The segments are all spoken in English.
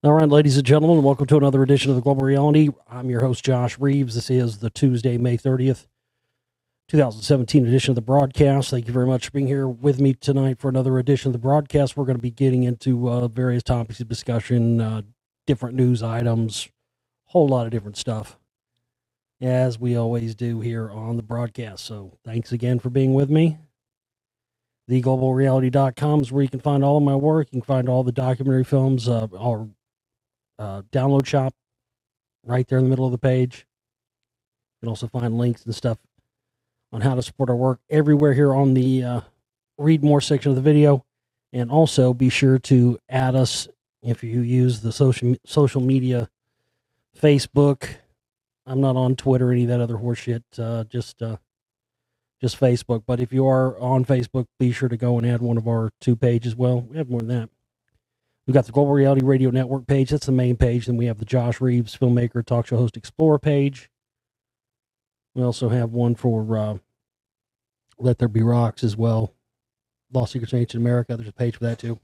All right, ladies and gentlemen, welcome to another edition of the Global Reality. I'm your host, Josh Reeves. This is the Tuesday, May 30th, 2017 edition of the broadcast. Thank you very much for being here with me tonight for another edition of the broadcast. We're going to be getting into various topics of discussion, different news items, whole lot of different stuff, as we always do here on the broadcast. So thanks again for being with me. TheGlobalReality.com is where you can find all of my work. You can find all the documentary films, our download shop right there in the middle of the page. You can also find links and stuff on how to support our work everywhere here on the read more section of the video. And also be sure to add us if you use the social media, Facebook. I'm not on Twitter or any of that other horseshit, just Facebook. But if you are on Facebook, be sure to go and add one of our two pages. Well, we have more than that. We've got the Global Reality Radio Network page. That's the main page. Then we have the Josh Reeves, filmmaker, talk show host, explorer page. We also have one for Let There Be Rocks as well. Lost Secrets of Ancient America. There's a page for that too.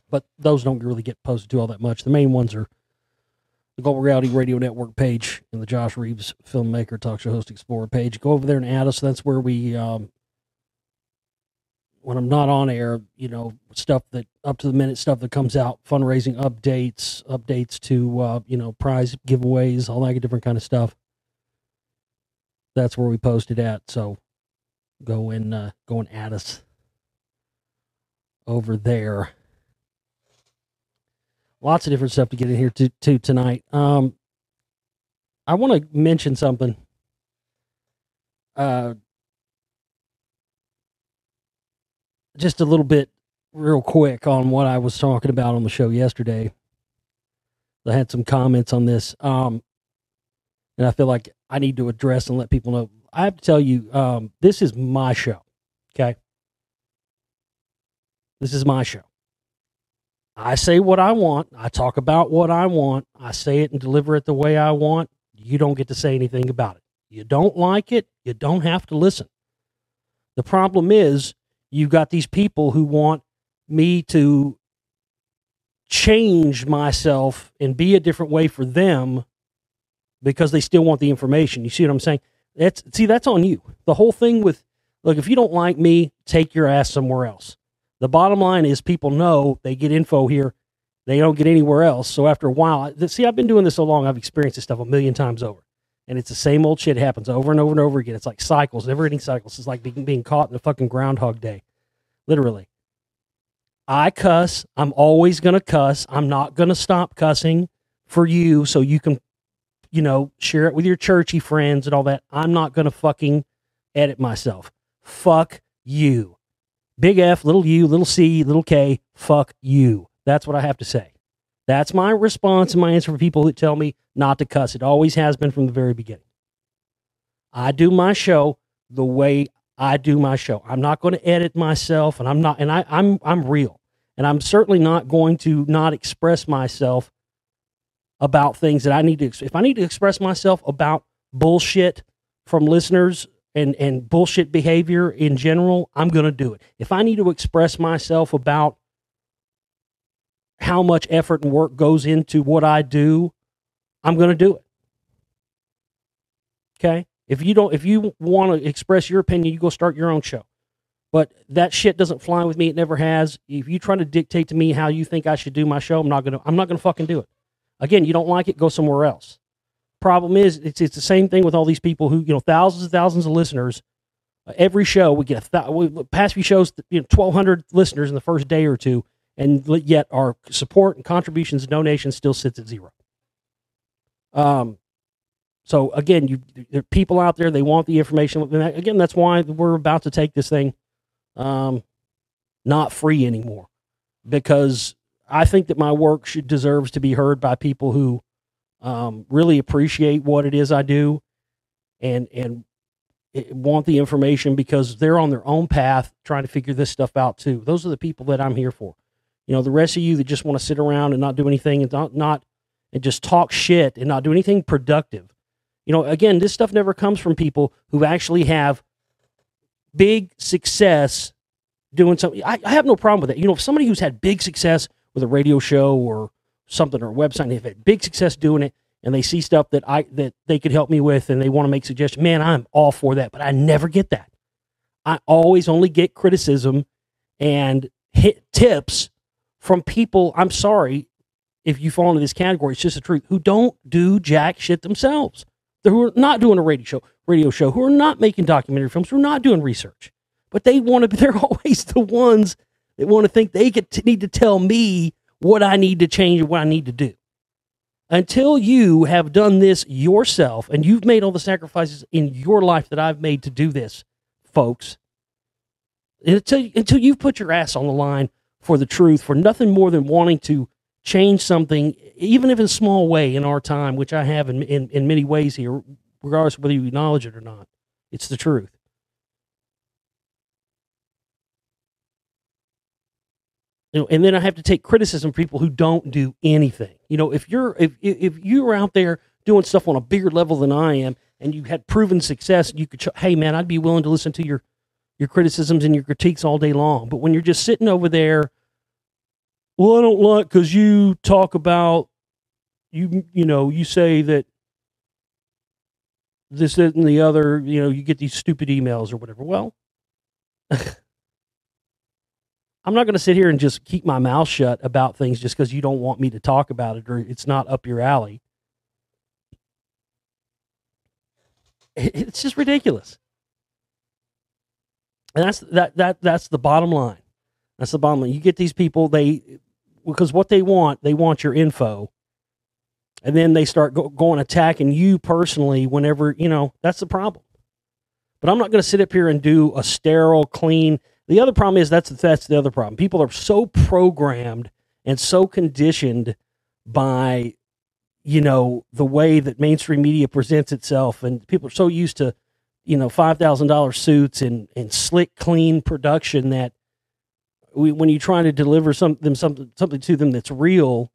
But those don't really get posted to all that much. The main ones are the Global Reality Radio Network page and the Josh Reeves, filmmaker, talk show host, explorer page. Go over there and add us. That's where we... when I'm not on air, stuff that up to the minute stuff that comes out, fundraising updates to, prize giveaways, all that different kind of stuff. That's where we post it at. So go and add us over there. Lots of different stuff to get in here to tonight. I want to mention something. Just a little bit real quick on what I was talking about on the show yesterday. I had some comments on this, and I feel like I need to address and let people know. I have to tell you, this is my show, okay? This is my show. I say what I want. I talk about what I want. I say it and deliver it the way I want. You don't get to say anything about it. You don't like it, you don't have to listen. The problem is, you've got these people who want me to change myself and be a different way for them because they still want the information. You see what I'm saying? That's on you. The whole thing with, look, if you don't like me, take your ass somewhere else. The bottom line is people know they get info here. They don't get anywhere else. So after a while, see, I've been doing this so long, I've experienced this stuff a million times over. And it's the same old shit. It happens over and over and over again. It's like cycles, never-ending cycles. It's like being caught in a fucking Groundhog Day. Literally. I cuss. I'm always going to cuss. I'm not going to stop cussing for you so you can, share it with your churchy friends and all that. I'm not going to fucking edit myself. Fuck you. Big F, little U, little C, little K. Fuck you. That's what I have to say. That's my response and my answer for people that tell me not to cuss. It always has been from the very beginning. I do my show the way I do my show. I'm not going to edit myself, and I'm real. And I'm certainly not going to not express myself about things that I need to. If I need to express myself about bullshit from listeners and bullshit behavior in general, I'm going to do it. If I need to express myself about how much effort and work goes into what I do, I'm going to do it. Okay? If you want to express your opinion, you go start your own show. But that shit doesn't fly with me. It never has. If you try to dictate to me how you think I should do my show, I'm not gonna fucking do it. Again, you don't like it, go somewhere else. Problem is, it's the same thing with all these people who, thousands and thousands of listeners. Every show we get past few shows, 1,200 listeners in the first day or two. And yet our support and contributions and donations still sits at zero. So again, there are people out there, they want the information. Again, that's why we're about to take this thing not free anymore. Because I think that my work deserves to be heard by people who really appreciate what it is I do and want the information because they're on their own path trying to figure this stuff out too. Those are the people that I'm here for. The rest of you that just want to sit around and not do anything and and just talk shit and not do anything productive. Again, this stuff never comes from people who actually have big success doing something. I have no problem with that. If somebody who's had big success with a radio show or something or a website, and they've had big success doing it, and they see stuff that they could help me with, and they want to make suggestions, man, I'm all for that. But I never get that. I always only get criticism and hit tips from people, I'm sorry if you fall into this category, it's just the truth, who don't do jack shit themselves. Who are not doing a radio show, who are not making documentary films, who are not doing research. But they're always the ones that want to think they need to tell me what I need to change and what I need to do. Until you have done this yourself and you've made all the sacrifices in your life that I've made to do this, folks, until you've put your ass on the line for the truth, for nothing more than wanting to change something, even if in a small way in our time, which I have in many ways here, regardless of whether you acknowledge it or not, it's the truth. And then I have to take criticism from people who don't do anything. If you're out there doing stuff on a bigger level than I am, and you had proven success, you could, hey man, I'd be willing to listen to your criticisms and your critiques all day long. But when you're just sitting over there, well, I don't like because you talk about you say that this, that, and the other. You get these stupid emails or whatever. Well. I'm not going to sit here and just keep my mouth shut about things just because you don't want me to talk about it or it's not up your alley. It's just ridiculous. And that's the bottom line. That's the bottom line. You get these people, because what they want your info. And then they start going attacking you personally whenever, that's the problem. But I'm not going to sit up here and do a sterile, clean. The other problem is that's the other problem. People are so programmed and so conditioned by, the way that mainstream media presents itself, and people are so used to, $5,000 suits and slick, clean production that when you try to deliver something to them that's real,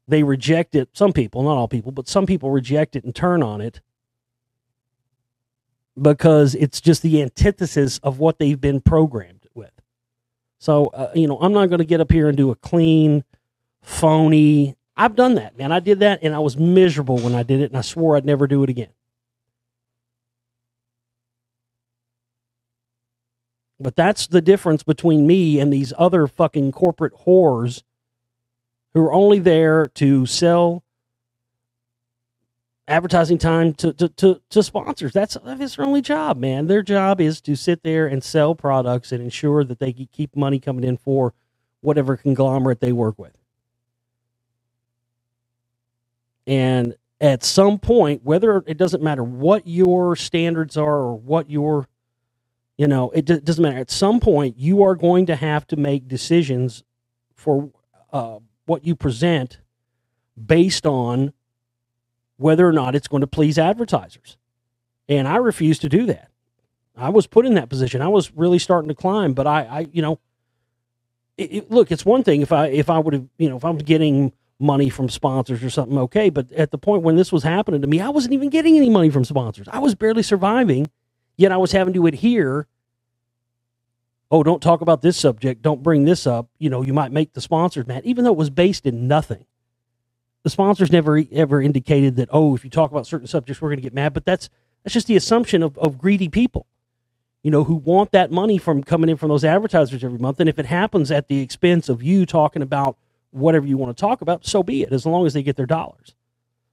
they reject it. Some people, not all people, but some people reject it and turn on it because it's just the antithesis of what they've been programmed with. So, I'm not going to get up here and do a clean, phony. I've done that, man. I did that and I was miserable when I did it, and I swore I'd never do it again. But that's the difference between me and these other fucking corporate whores who are only there to sell advertising time to sponsors. That's their only job, man. Their job is to sit there and sell products and ensure that they keep money coming in for whatever conglomerate they work with. And at some point, whether it doesn't matter what your standards are or what your, it doesn't matter. At some point, you are going to have to make decisions for what you present based on whether or not it's going to please advertisers. And I refuse to do that. I was put in that position. I was really starting to climb, but look, it's one thing if I would have, if I'm getting money from sponsors or something, okay. But at the point when this was happening to me, I wasn't even getting any money from sponsors. I was barely surviving, yet I was having to adhere. Oh, don't talk about this subject. Don't bring this up. You might make the sponsors mad, even though it was based in nothing. The sponsors never ever indicated that, oh, if you talk about certain subjects, we're going to get mad. But that's just the assumption of greedy people, who want that money from coming in from those advertisers every month. And if it happens at the expense of you talking about whatever you want to talk about, so be it, as long as they get their dollars.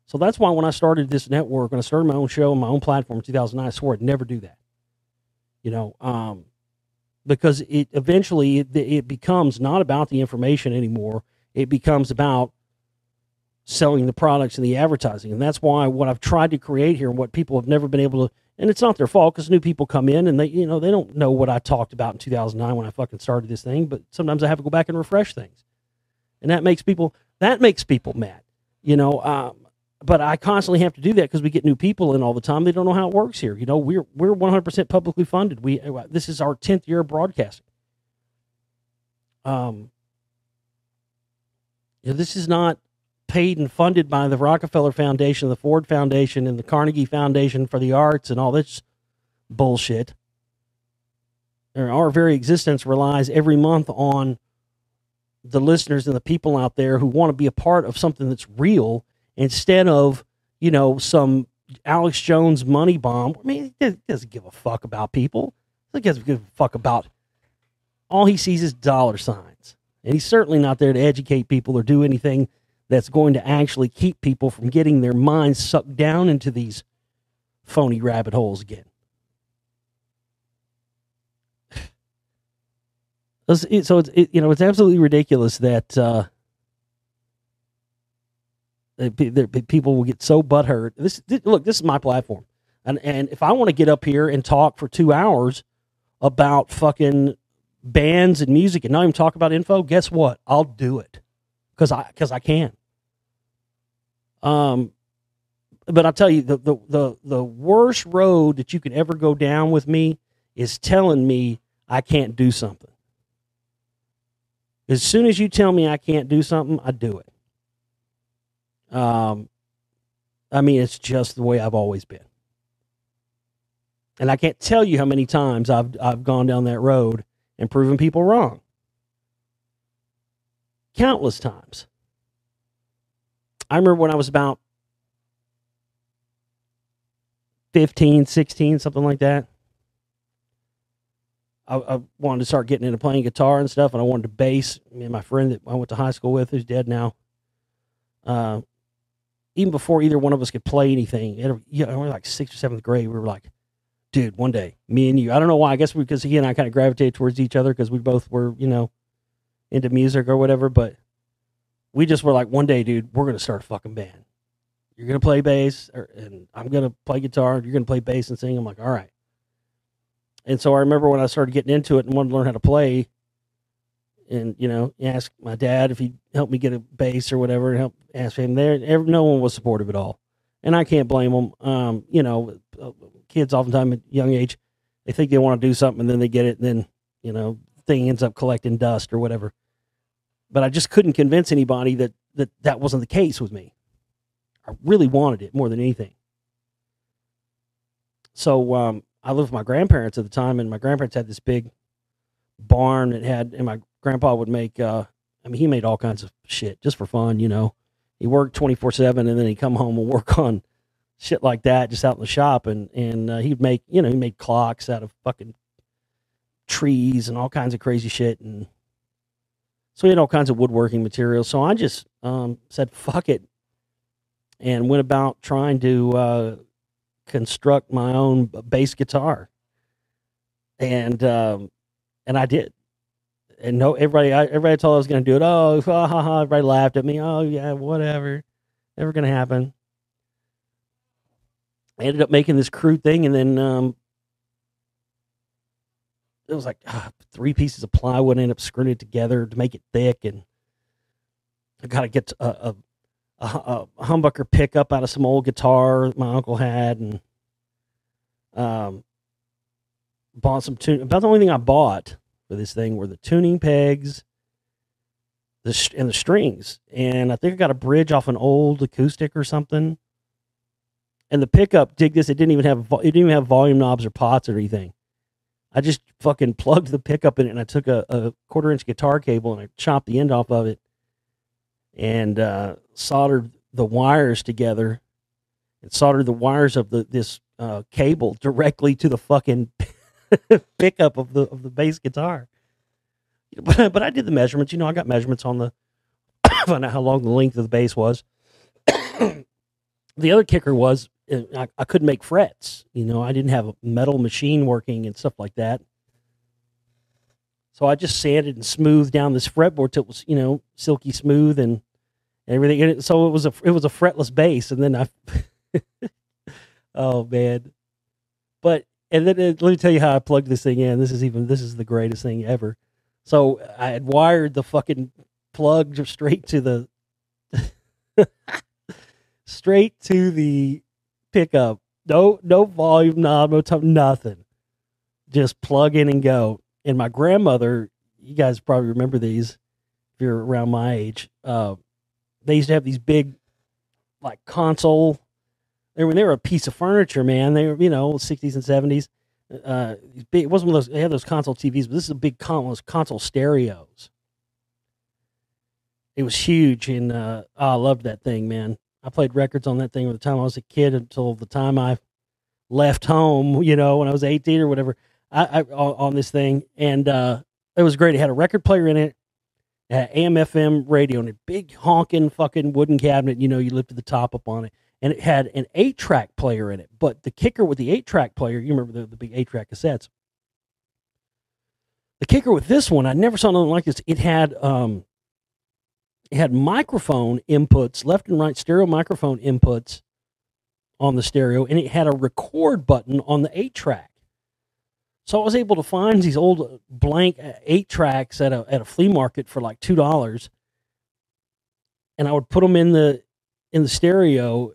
So that's why when I started this network, when I started my own show and my own platform in 2009, I swore I'd never do that. Because it eventually it becomes not about the information anymore. It becomes about selling the products and the advertising. And that's why what I've tried to create here and what people have never been able to, and it's not their fault because new people come in and they don't know what I talked about in 2009 when I fucking started this thing, but sometimes I have to go back and refresh things. And that makes people mad, but I constantly have to do that because we get new people in all the time. They don't know how it works here. We're 100% publicly funded. This is our 10th year of broadcasting. This is not paid and funded by the Rockefeller Foundation, the Ford Foundation, and the Carnegie Foundation for the Arts and all this bullshit. Our very existence relies every month on the listeners and the people out there who want to be a part of something that's real instead of, some Alex Jones money bomb. I mean, he doesn't give a fuck about people. He doesn't give a fuck about. All he sees is dollar signs. And he's certainly not there to educate people or do anything that's going to actually keep people from getting their minds sucked down into these phony rabbit holes again. So it's absolutely ridiculous that people will get so butthurt. Look, this is my platform, and if I want to get up here and talk for 2 hours about fucking bands and music and not even talk about info, guess what? I'll do it because I can. But I'll tell you, the worst road that you can ever go down with me is telling me I can't do something. As soon as you tell me I can't do something, I do it. I mean, it's just the way I've always been. And I can't tell you how many times I've gone down that road and proven people wrong. Countless times. I remember when I was about 15, 16, something like that. I wanted to start getting into playing guitar and stuff, and I wanted to bass. Me and my friend that I went to high school with, who's dead now, even before either one of us could play anything, we were like 6th or 7th grade, we were like, dude, one day, me and you, I don't know why, I guess because he and I kind of gravitated towards each other because we both were, into music or whatever, but we just were like, one day, dude, we're going to start a fucking band. You're going to play bass, and I'm going to play guitar, you're going to play bass and sing. I'm like, all right. And so I remember when I started getting into it and wanted to learn how to play, and, asked my dad if he'd help me get a bass or whatever, and ask him there. No one was supportive at all. And I can't blame them. Kids oftentimes at a young age, they think they want to do something and then they get it and then, thing ends up collecting dust or whatever. But I just couldn't convince anybody that wasn't the case with me. I really wanted it more than anything. So I lived with my grandparents at the time, and my grandparents had this big barn and my grandpa would make, he made all kinds of shit just for fun, He worked 24/7, and then he'd come home and work on shit like that just out in the shop, and he'd make, he made clocks out of fucking trees and all kinds of crazy shit, and so he had all kinds of woodworking materials. So I just said fuck it and went about trying to construct my own bass guitar, and I did. And everybody told I was going to do it. Oh, ha, ha, ha. Everybody laughed at me. Oh, yeah, whatever. Never going to happen. I ended up making this crude thing, and then it was like 3 pieces of plywood. I ended up screwing it together to make it thick, and I got to get a humbucker pickup out of some old guitar that my uncle had, and bought some tune. About the only thing I bought for this thing were the tuning pegs, and the strings, and I think I got a bridge off an old acoustic or something. And the pickup, dig this, it didn't even have volume knobs or pots or anything. I just fucking plugged the pickup in it, and I took a 1/4-inch guitar cable and I chopped the end off of it and soldered the wires together, and soldered the wires of this cable directly to the fucking pickup of the bass guitar. But I did the measurements. I got measurements on the find out how long the length of the bass was. The other kicker was I couldn't make frets. I didn't have a metal machine working and stuff like that. So I just sanded and smoothed down this fretboard till it was, silky smooth and everything. And so it was a fretless bass. And then oh man. And then let me tell you how I plugged this thing in. This is the greatest thing ever. So I had wired the fucking plug straight to the pickup. No volume knob, nothing. Just plug in and go. And my grandmother, you guys probably remember these if you're around my age. They used to have these big, like, console. They were a piece of furniture, man. They were, 60s and 70s. Big, it wasn't one of those. They had those console TVs, but this is a big console stereos. It was huge, and I loved that thing, man. I played records on that thing from the time I was a kid until the time I left home, when I was 18 or whatever, I on this thing. And it was great. It had a record player in it, AM FM radio, and a big honking fucking wooden cabinet, you lifted the top up on it. And it had an 8-track player in it. But the kicker with the 8-track player, you remember the big 8-track cassettes. The kicker with this one, I never saw nothing like this. It had microphone inputs, left and right stereo microphone inputs on the stereo, and it had a record button on the 8-track. So I was able to find these old blank 8-tracks at a flea market for like $2, and I would put them in the stereo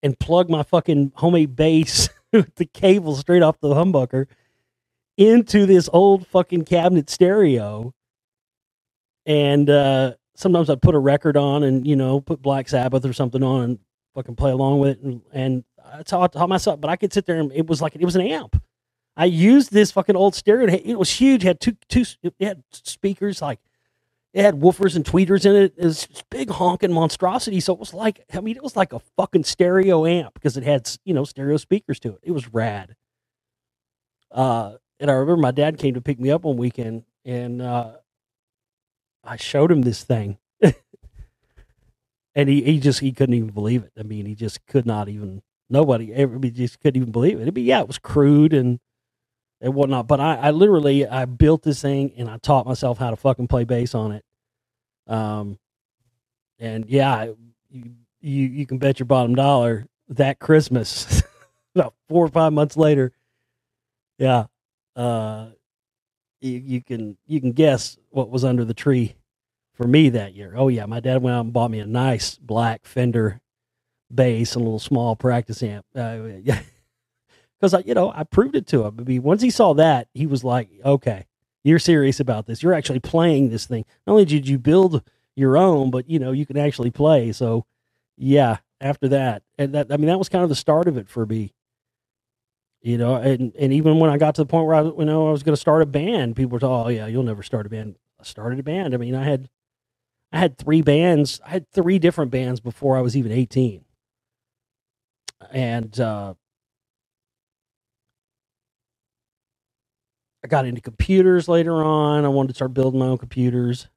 and plug my fucking homemade bass with the cable straight off the humbucker into this old fucking cabinet stereo. And sometimes I'd put a record on and put Black Sabbath or something on and fucking play along with it, and that's how I taught myself. But I could sit there, and it was an amp. I used this fucking old stereo. It was huge. It had it had speakers, like it had woofers and tweeters in it. It was this big honking monstrosity. So it was like, it was like a fucking stereo amp because it had stereo speakers to it. It was rad. And I remember my dad came to pick me up one weekend, and I showed him this thing. And he couldn't even believe it. He just could not even, he just couldn't even believe it. It was crude and whatnot. But I literally built this thing, and I taught myself how to fucking play bass on it. And yeah, you can bet your bottom dollar that Christmas, about 4 or 5 months later, yeah, you can guess what was under the tree for me that year. Oh yeah, my dad went out and bought me a nice black Fender bass and a little small practice amp. Because I proved it to him. Once he saw that, he was like, "Okay, you're serious about this. You're actually playing this thing. Not only did you build your own, but you can actually play." So, yeah. After that, and that was kind of the start of it for me. And even when I got to the point where I was going to start a band, people were talking, "Oh yeah, you'll never start a band." I started a band. I had 3 bands. I had 3 different bands before I was even 18. And I got into computers later on. I wanted to start building my own computers.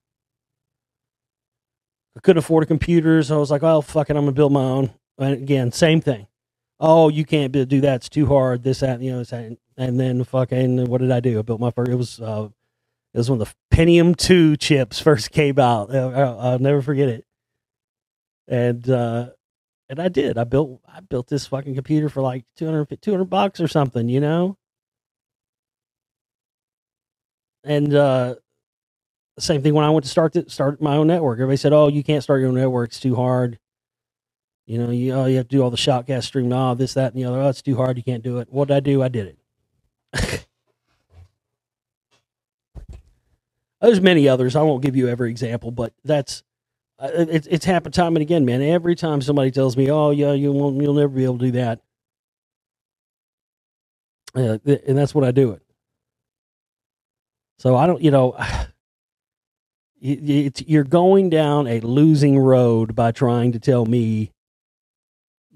I couldn't afford a computer, so I was like, "Oh, fuck it, I'm going to build my own." And again, same thing. "Oh, you can't do that. It's too hard. This, that, this, that." And then fucking, what did I do? I built my first, it was when the Pentium 2 chips first came out. I'll never forget it. And I did. I built this fucking computer for like $200 or something, And same thing when I went to start my own network. Everybody said, "Oh, you can't start your own network. It's too hard. You have to do all the shotcast streaming, this, that, and the other. Oh, it's too hard. You can't do it." What did I do? I did it. There's many others. I won't give you every example, but that's it's happened time and again, man. Every time somebody tells me, "Oh yeah, you'll never be able to do that," and that's when I do it. So I don't, you're going down a losing road by trying to tell me,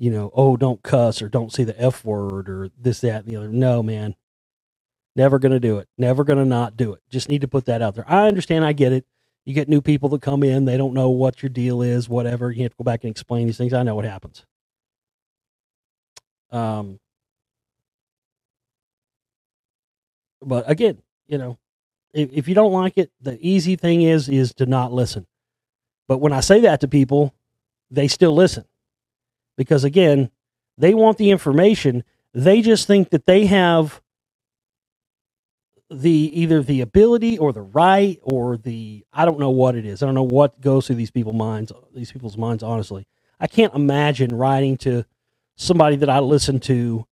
"Oh, don't cuss," or "Don't say the F word," or this, that, and the other. No, man. Never going to do it. Never going to not do it. Just need to put that out there. I understand. I get it. You get new people that come in. They don't know what your deal is, whatever. You have to go back and explain these things. I know what happens. But again, if you don't like it, the easy thing is to not listen. But when I say that to people, they still listen. Because again, they want the information. They just think that they have either the ability or the right or I don't know what it is. I don't know what goes through these people's minds, honestly. I can't imagine writing to somebody that I listen to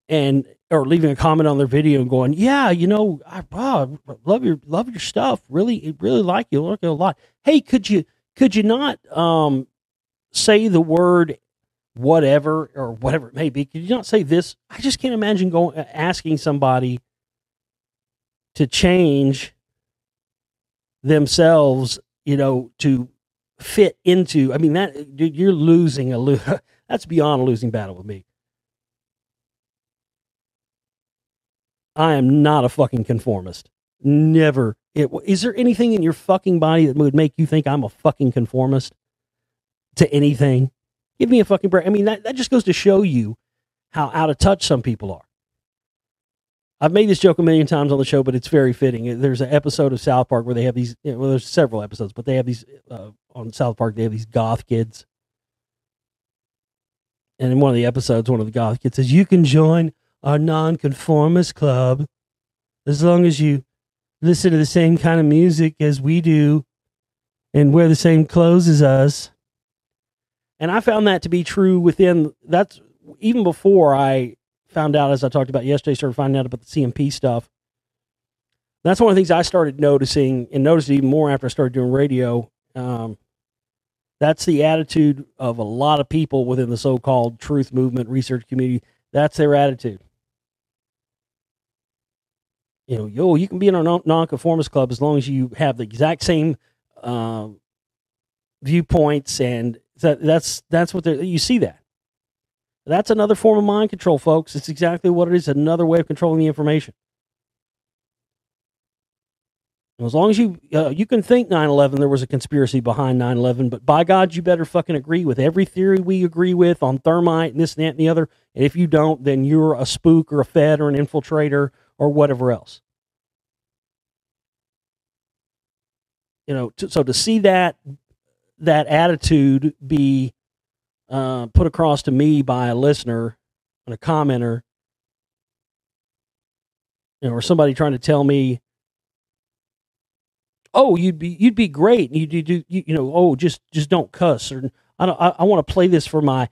or leaving a comment on their video and going, "Yeah, I love your stuff. Really like you. Like it a lot. Hey, could you not say the word whatever or whatever it may be? Could you not say this?" I just can't imagine asking somebody to change themselves, to fit into. I mean, that, dude, you're losing that's beyond a losing battle with me. I am not a fucking conformist. Never. Is there anything in your fucking body that would make you think I'm a fucking conformist to anything? Give me a fucking break. I mean, that just goes to show you how out of touch some people are. I've made this joke a million times on the show, but it's very fitting. There's an episode of South Park where they have these, well, there's several episodes, but they have these, on South Park, they have these goth kids. And in one of the episodes, one of the goth kids says, you can join our nonconformist club as long as you listen to the same kind of music as we do and wear the same clothes as us. And I found that to be true that's even before I found out, as I talked about yesterday, started finding out about the CMP stuff. That's one of the things I started noticing, and noticed even more after I started doing radio. That's the attitude of a lot of people within the so-called truth movement research community. That's their attitude. You can be in our nonconformist club as long as you have the exact same viewpoints, and that's what you see that. That's another form of mind control, folks. It's exactly what it is, another way of controlling the information. And as long as you can think 9/11, there was a conspiracy behind 9/11, but by God, you better fucking agree with every theory we agree with on thermite and this and that and the other. And if you don't, then you're a spook or a Fed or an infiltrator or whatever else. So to see that attitude be put across to me by a listener and a commenter, or somebody trying to tell me, oh, you'd be great, and just don't cuss, or I want to play this for my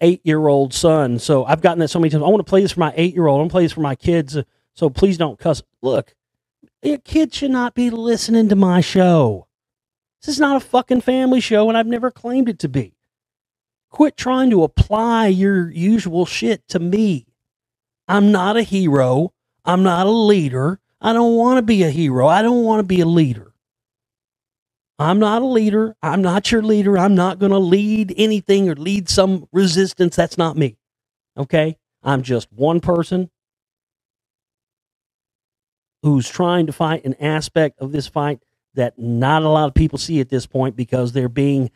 8-year-old son. So I've gotten that so many times. I want to play this for my 8-year-old. I want to play this for my kids. So please don't cuss. Look, your kid should not be listening to my show. This is not a fucking family show, and I've never claimed it to be. Quit trying to apply your usual shit to me. I'm not a hero. I'm not a leader. I don't want to be a hero. I don't want to be a leader. I'm not a leader. I'm not your leader. I'm not going to lead anything or lead some resistance. That's not me. Okay? I'm just one person who's trying to fight an aspect of this fight that not a lot of people see at this point, because they're being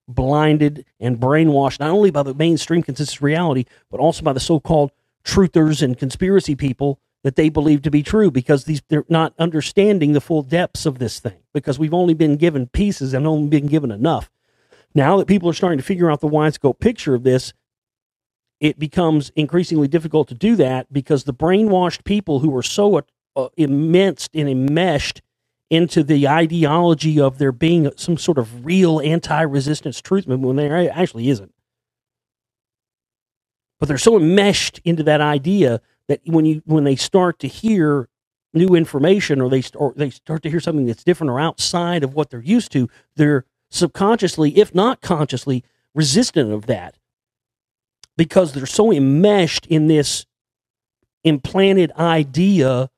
blinded and brainwashed not only by the mainstream consensus reality, but also by the so-called truthers and conspiracy people that they believe to be true, because they're not understanding the full depths of this thing, because we've only been given pieces and only been given enough. Now that people are starting to figure out the wide scope picture of this, it becomes increasingly difficult to do that, because the brainwashed people who are so immersed and enmeshed into the ideology of there being some sort of real anti-resistance truth movement when there actually isn't. But they're so enmeshed into that idea that when they start to hear new information, or they start to hear something that's different or outside of what they're used to, they're subconsciously, if not consciously, resistant of that, because they're so enmeshed in this implanted idea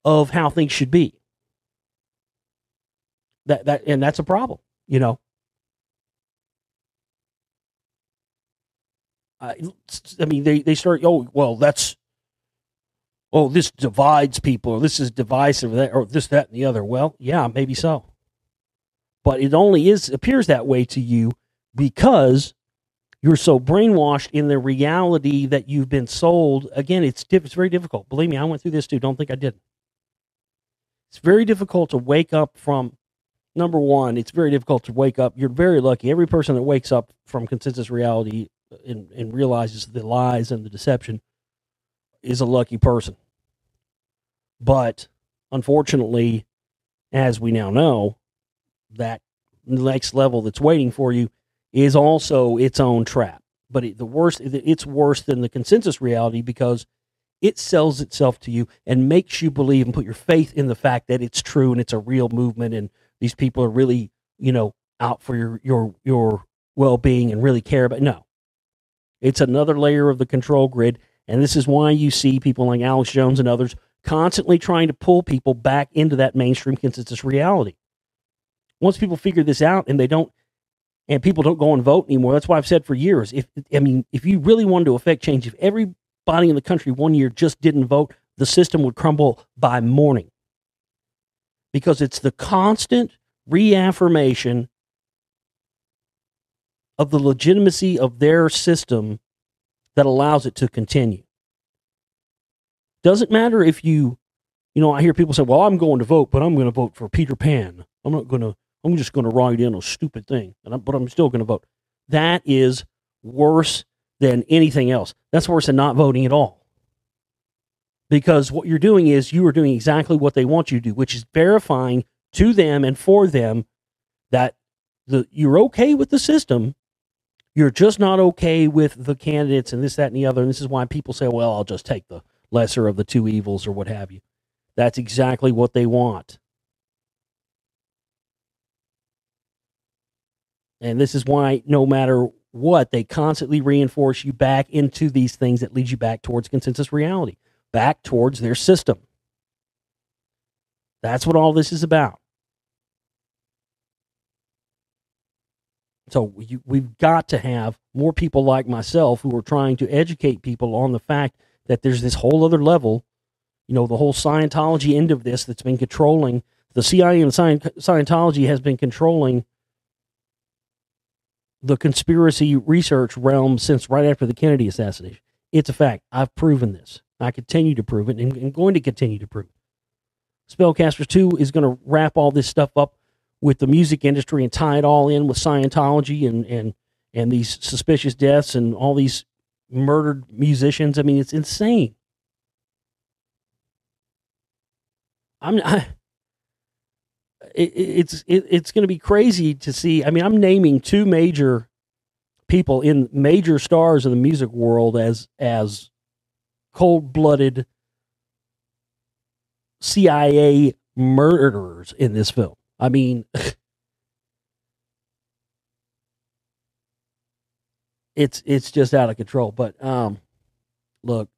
of how things should be. And that's a problem, I mean, they start, this divides people, or this is divisive, or this, that, and the other. Well, yeah, maybe so. But it only appears that way to you because you're so brainwashed in the reality that you've been sold. Again, it's very difficult. Believe me, I went through this too. Don't think I didn't. It's very difficult to wake up from, number one, it's very difficult to wake up. You're very lucky. Every person that wakes up from consensus reality and realizes the lies and the deception is a lucky person. But unfortunately, as we now know, that next level that's waiting for you is also its own trap. But it's worse than the consensus reality, because it sells itself to you and makes you believe and put your faith in the fact that it's true and it's a real movement and these people are really, out for your well-being and really care about. No, it's another layer of the control grid. And this is why you see people like Alex Jones and others constantly trying to pull people back into that mainstream consensus reality. Once people figure this out and people don't go and vote anymore, that's why I've said for years, if you really wanted to affect change, if everybody in the country one year just didn't vote, the system would crumble by morning. Because it's the constant reaffirmation of the legitimacy of their system that allows it to continue. Doesn't matter if I hear people say, well, I'm going to vote, but I'm going to vote for Peter Pan. I'm just going to write in a stupid thing, but I'm still going to vote. That is worse than anything else. That's worse than not voting at all. Because what you're doing is you are doing exactly what they want you to do, which is verifying to them and for them that you're okay with the system. You're just not okay with the candidates and this, that, and the other. And this is why people say, well, I'll just take the lesser of the two evils or what have you. That's exactly what they want. And this is why no matter what, they constantly reinforce you back into these things that lead you back towards consensus reality, back towards their system. That's what all this is about. So we've got to have more people like myself who are trying to educate people on the fact that there's this whole other level, the whole Scientology end of this that's been controlling. The CIA and Scientology has been controlling the conspiracy research realm since right after the Kennedy assassination. It's a fact. I've proven this. I continue to prove it, and I'm going to continue to prove it. Spellcasters 2 is going to wrap all this stuff up with the music industry and tie it all in with Scientology and these suspicious deaths and all these murdered musicians. I mean, it's insane. It's going to be crazy to see. I mean, I'm naming two major people in major stars of the music world as cold-blooded CIA murderers in this film. I mean, it's just out of control. But look,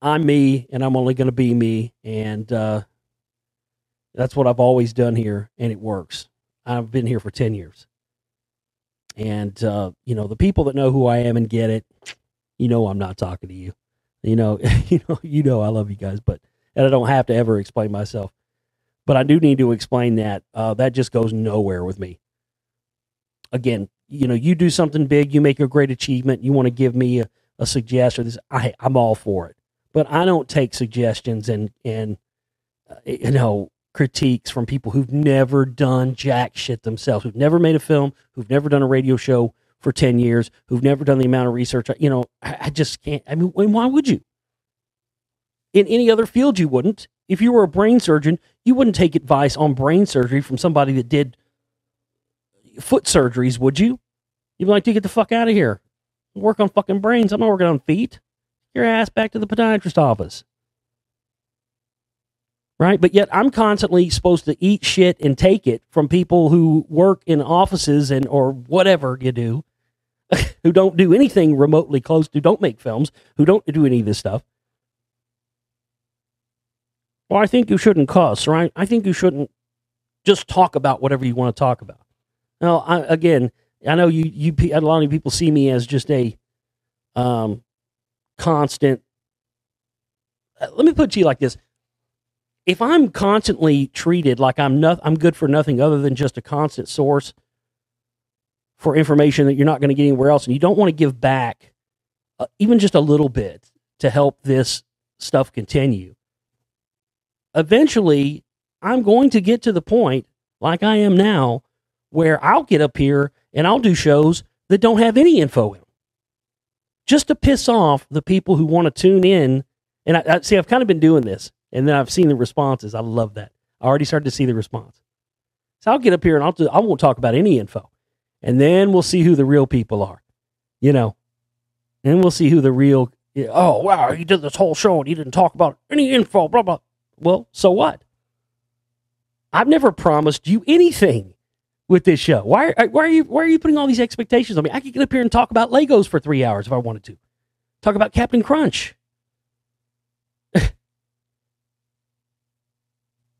I'm me, and I'm only going to be me, and that's what I've always done here, and it works. I've been here for 10 years. And, the people that know who I am and get it, I'm not talking to you. I love you guys, and I don't have to ever explain myself. But I do need to explain that. That just goes nowhere with me. Again, you do something big, you make a great achievement, you want to give me a suggestion. I'm all for it. But I don't take suggestions and critiques from people who've never done jack shit themselves, who've never made a film, who've never done a radio show for 10 years, who've never done the amount of research. I just can't. I mean, why would you? In any other field, you wouldn't. If you were a brain surgeon, you wouldn't take advice on brain surgery from somebody that did foot surgeries, would you? You'd be like, dude, get the fuck out of here. Work on fucking brains. I'm not working on feet. Your ass back to the podiatrist office. Right? But yet I'm constantly supposed to eat shit and take it from people who work in offices or whatever you do, who don't do anything remotely close, who don't make films, who don't do any of this stuff. Well, I think you shouldn't cuss, right? I think you shouldn't just talk about whatever you want to talk about. Now, I know a lot of people see me as just a constant. Let me put it to you like this. If I'm constantly treated like I'm good for nothing other than just a constant source for information that you're not going to get anywhere else, and you don't want to give back even just a little bit to help this stuff continue, eventually I'm going to get to the point, like I am now, where I'll get up here and I'll do shows that don't have any info in them, just to piss off the people who want to tune in. And I see, I've kind of been doing this. And then I've seen the responses. I love that. I already started to see the response. So I'll get up here and I won't talk about any info. And then we'll see who the real people are. And we'll see who the real, oh, wow, he did this whole show and he didn't talk about any info, blah, blah. Well, so what? I've never promised you anything with this show. Why are you putting all these expectations on me? I could get up here and talk about Legos for 3 hours if I wanted to. Talk about Captain Crunch.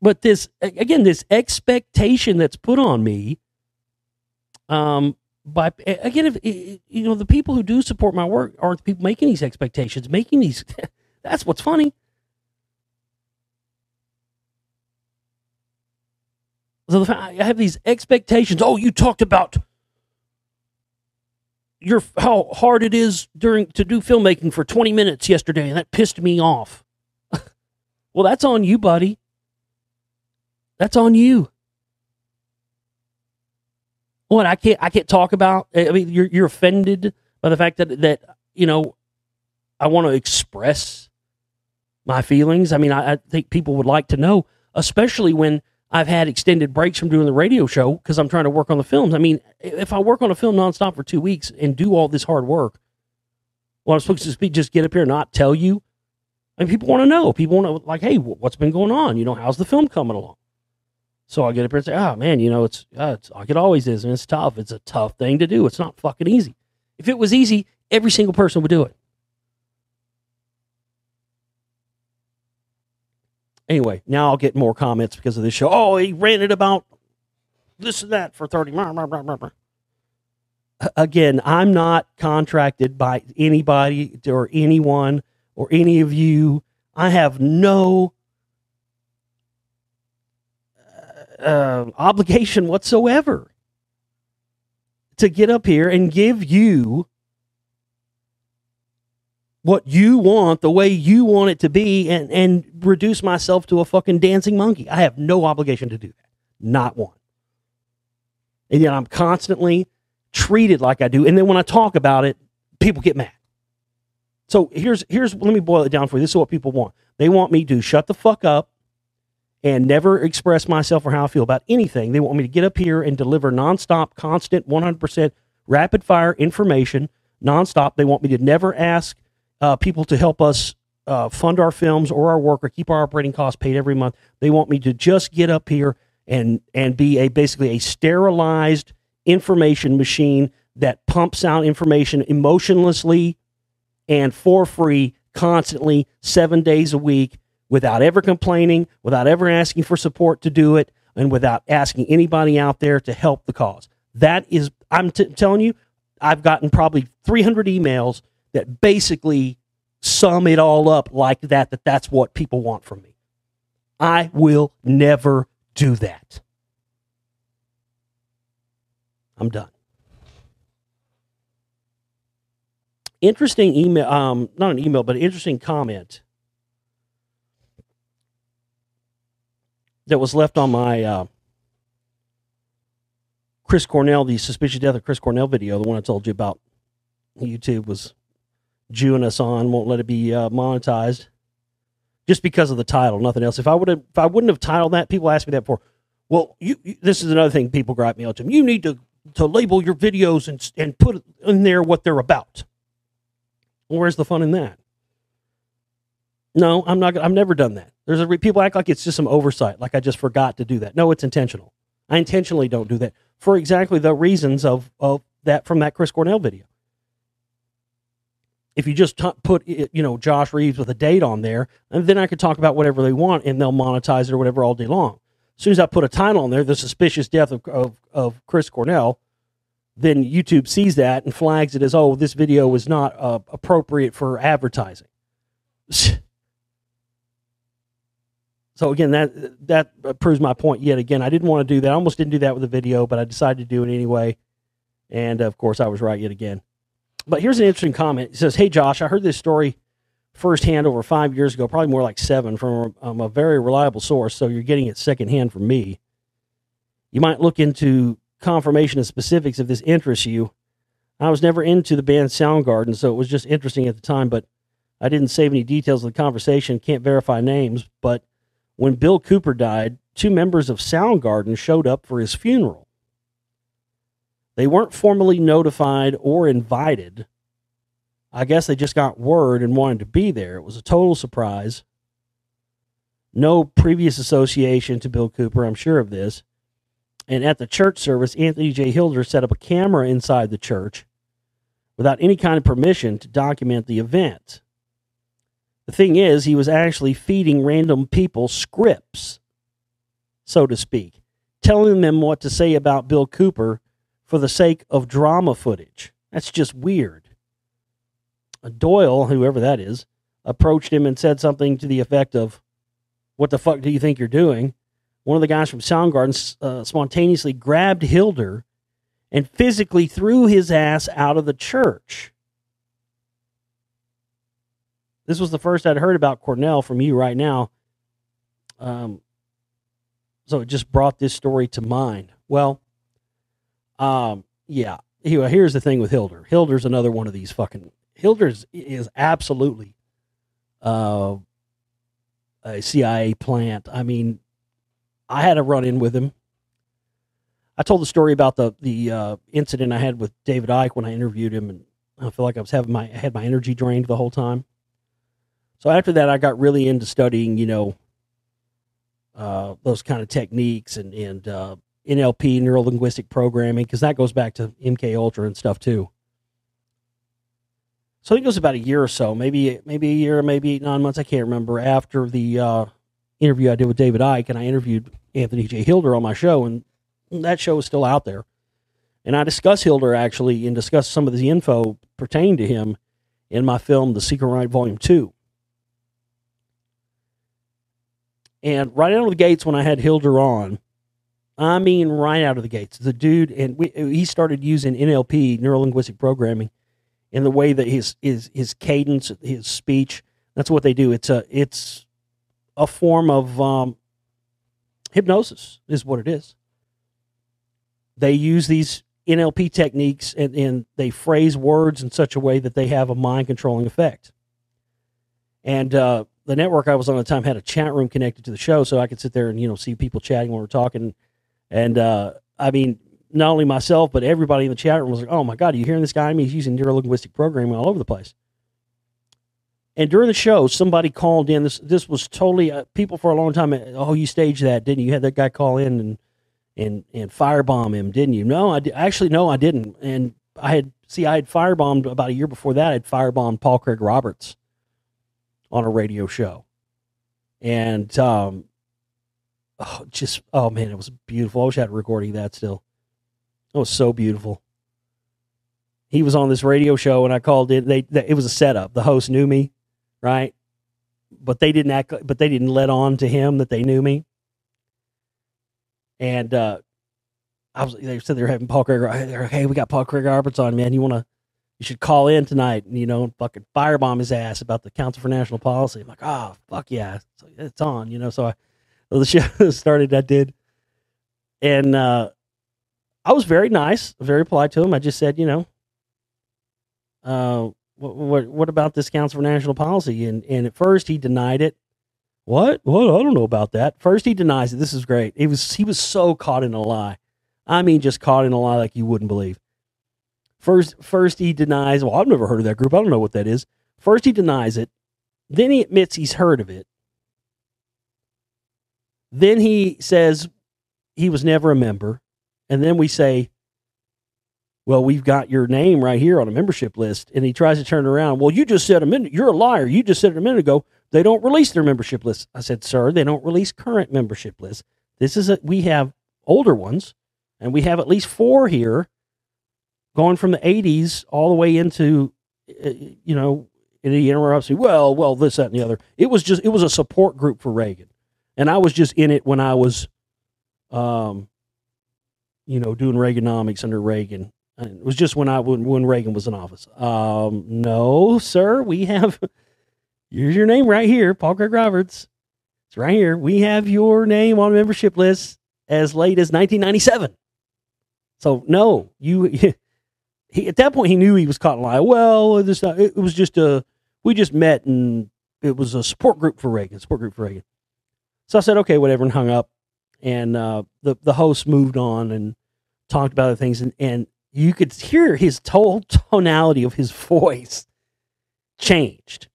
But this, again, this expectation that's put on me, by, again, if you know, the people who do support my work are the people making these expectations, making these. That's what's funny. So I have these expectations. Oh, you talked about how hard it is to do filmmaking for 20 minutes yesterday, and that pissed me off. Well, that's on you, buddy. That's on you. What I can't talk about. I mean, you're offended by the fact that you know, I want to express my feelings. I mean, I think people would like to know, especially when I've had extended breaks from doing the radio show because I'm trying to work on the films. I mean, if I work on a film nonstop for 2 weeks and do all this hard work, well, I'm supposed to just get up here and not tell you. I mean, people want to know. People want to, like, hey, what's been going on? You know, how's the film coming along? So I get up here and say, oh, man, you know, it's like it always is, and it's tough. It's a tough thing to do. It's not fucking easy. If it was easy, every single person would do it. Anyway, now I'll get more comments because of this show. Oh, he ranted about this and that for 30 minutes. Again, I'm not contracted by anybody or anyone or any of you. I have no obligation whatsoever to get up here and give you what you want, the way you want it to be, and reduce myself to a fucking dancing monkey. I have no obligation to do that. Not one. And yet I'm constantly treated like I do. And then when I talk about it, people get mad. So here's let me boil it down for you. This is what people want. They want me to shut the fuck up and never express myself or how I feel about anything. They want me to get up here and deliver nonstop, constant, 100% rapid fire information nonstop. They want me to never ask people to help us fund our films or our work or keep our operating costs paid every month. They want me to just get up here and be basically a sterilized information machine that pumps out information emotionlessly and for free, constantly, 7 days a week, without ever complaining, without ever asking for support to do it, and without asking anybody out there to help the cause. That is, I'm telling you, I've gotten probably 300 emails that basically sum it all up like that's what people want from me. I will never do that. I'm done. Interesting email, not an email, but an interesting comment that was left on my Chris Cornell, the suspicious death of Chris Cornell video, the one I told you about. YouTube was Jewing us on, won't let it be monetized, just because of the title, nothing else. If I wouldn't have titled that, people ask me that before. Well, this is another thing people gripe me all the time. You need to label your videos and put in there what they're about. Well, where's the fun in that? No, I'm not. I've never done that. People act like it's just some oversight, like I just forgot to do that. No, it's intentional. I intentionally don't do that for exactly the reasons of that from that Chris Cornell video. If you just put, Josh Reeves with a date on there, and then I could talk about whatever they want, and they'll monetize it or whatever all day long. As soon as I put a title on there, the suspicious death of Chris Cornell, then YouTube sees that and flags it as, oh, this video is not appropriate for advertising. So again, that proves my point yet again. I didn't want to do that. I almost didn't do that with the video, but I decided to do it anyway. And of course, I was right yet again. But here's an interesting comment. It says, hey, Josh, I heard this story firsthand over 5 years ago, probably more like 7, from a very reliable source, so you're getting it secondhand from me. You might look into confirmation and specifics if this interests you. I was never into the band Soundgarden, so it was just interesting at the time, but I didn't save any details of the conversation, can't verify names. But when Bill Cooper died, 2 members of Soundgarden showed up for his funeral. They weren't formally notified or invited. I guess they just got word and wanted to be there. It was a total surprise. No previous association to Bill Cooper, I'm sure of this. And at the church service, Anthony J. Hilder set up a camera inside the church without any kind of permission to document the event. The thing is, he was actually feeding random people scripts. so to speak, telling them what to say about Bill Cooper for the sake of drama footage. That's just weird. Doyle, whoever that is, approached him and said something to the effect of, "What the fuck do you think you're doing?" One of the guys from Soundgarden spontaneously grabbed Hilder and physically threw his ass out of the church. This was the first I'd heard about Cornell from you right now. So it just brought this story to mind. Well, yeah. Here's the thing with Hilder. Hilder's another one of these fucking... Hilder is absolutely a CIA plant. I mean, I had a run-in with him. I told the story about the incident I had with David Icke when I interviewed him, and I feel like I had my energy drained the whole time. So after that, I got really into studying, those kind of techniques and NLP, neuro-linguistic programming, because that goes back to MK Ultra and stuff too. So I think it was about a year or so, maybe a year, maybe 8, 9 months, I can't remember, after the interview I did with David Icke, and I interviewed Anthony J. Hilder on my show, and that show is still out there. And I discuss Hilder, actually, and discuss some of the info pertaining to him in my film, The Secret Right, Volume 2. And right out of the gates when I had Hilder on, I mean right out of the gates, the dude, and he started using NLP, neuro-linguistic programming, in the way that his cadence, his speech, that's what they do. It's a form of hypnosis, is what it is. They use these NLP techniques and they phrase words in such a way that they have a mind-controlling effect. And the network I was on at the time had a chat room connected to the show, so I could sit there and, see people chatting when we're talking. And, I mean, not only myself, but everybody in the chat room was like, "Oh, my God, are you hearing this guy? I mean, he's using neuro-linguistic programming all over the place." And during the show, somebody called in. This was totally, people for a long time, "Oh, you staged that, didn't you? You had that guy call in and firebomb him, didn't you?" No, actually, no, I didn't. And I had firebombed about a year before that. I had firebombed Paul Craig Roberts on a radio show. And, oh man, it was beautiful. I wish I had a recording of that still. It was so beautiful. He was on this radio show and I called in. It was a setup. The host knew me, right? But they didn't let on to him that they knew me. And, they said they were having Paul Craig. They're like, "Hey, we got Paul Craig Roberts on, man. You should call in tonight and, fucking firebomb his ass about the Council for National Policy." I'm like, "Oh, fuck yeah. So it's on, so the show started, I did. And, I was very nice, very polite to him. I just said, what about this Council for National Policy? And at first he denied it. What? I don't know about that. First he denies it. This is great. He was so caught in a lie. I mean, just caught in a lie like you wouldn't believe. First he denies, "Well, I've never heard of that group. I don't know what that is." First he denies it. Then he admits he's heard of it. Then he says he was never a member. And then we say, "Well, we've got your name right here on a membership list." And he tries to turn around. "Well, you just said you're a liar. You just said a minute ago, they don't release their membership list." I said, "Sir, they don't release current membership lists. We have older ones, and we have at least 4 here, going from the 80s all the way into, and he interrupts me. Well, this, that, and the other. It was a support group for Reagan. And I was just in it when I was, doing Reaganomics under Reagan. And it was just when Reagan was in office. No, sir, here's your name right here, Paul Craig Roberts. It's right here. We have your name on membership lists as late as 1997. So no, at that point he knew he was caught in a lie. Well, it was just we just met and it was a support group for Reagan. So I said, okay, whatever, and hung up. And the host moved on and talked about other things, and you could hear his whole tonality of his voice changed.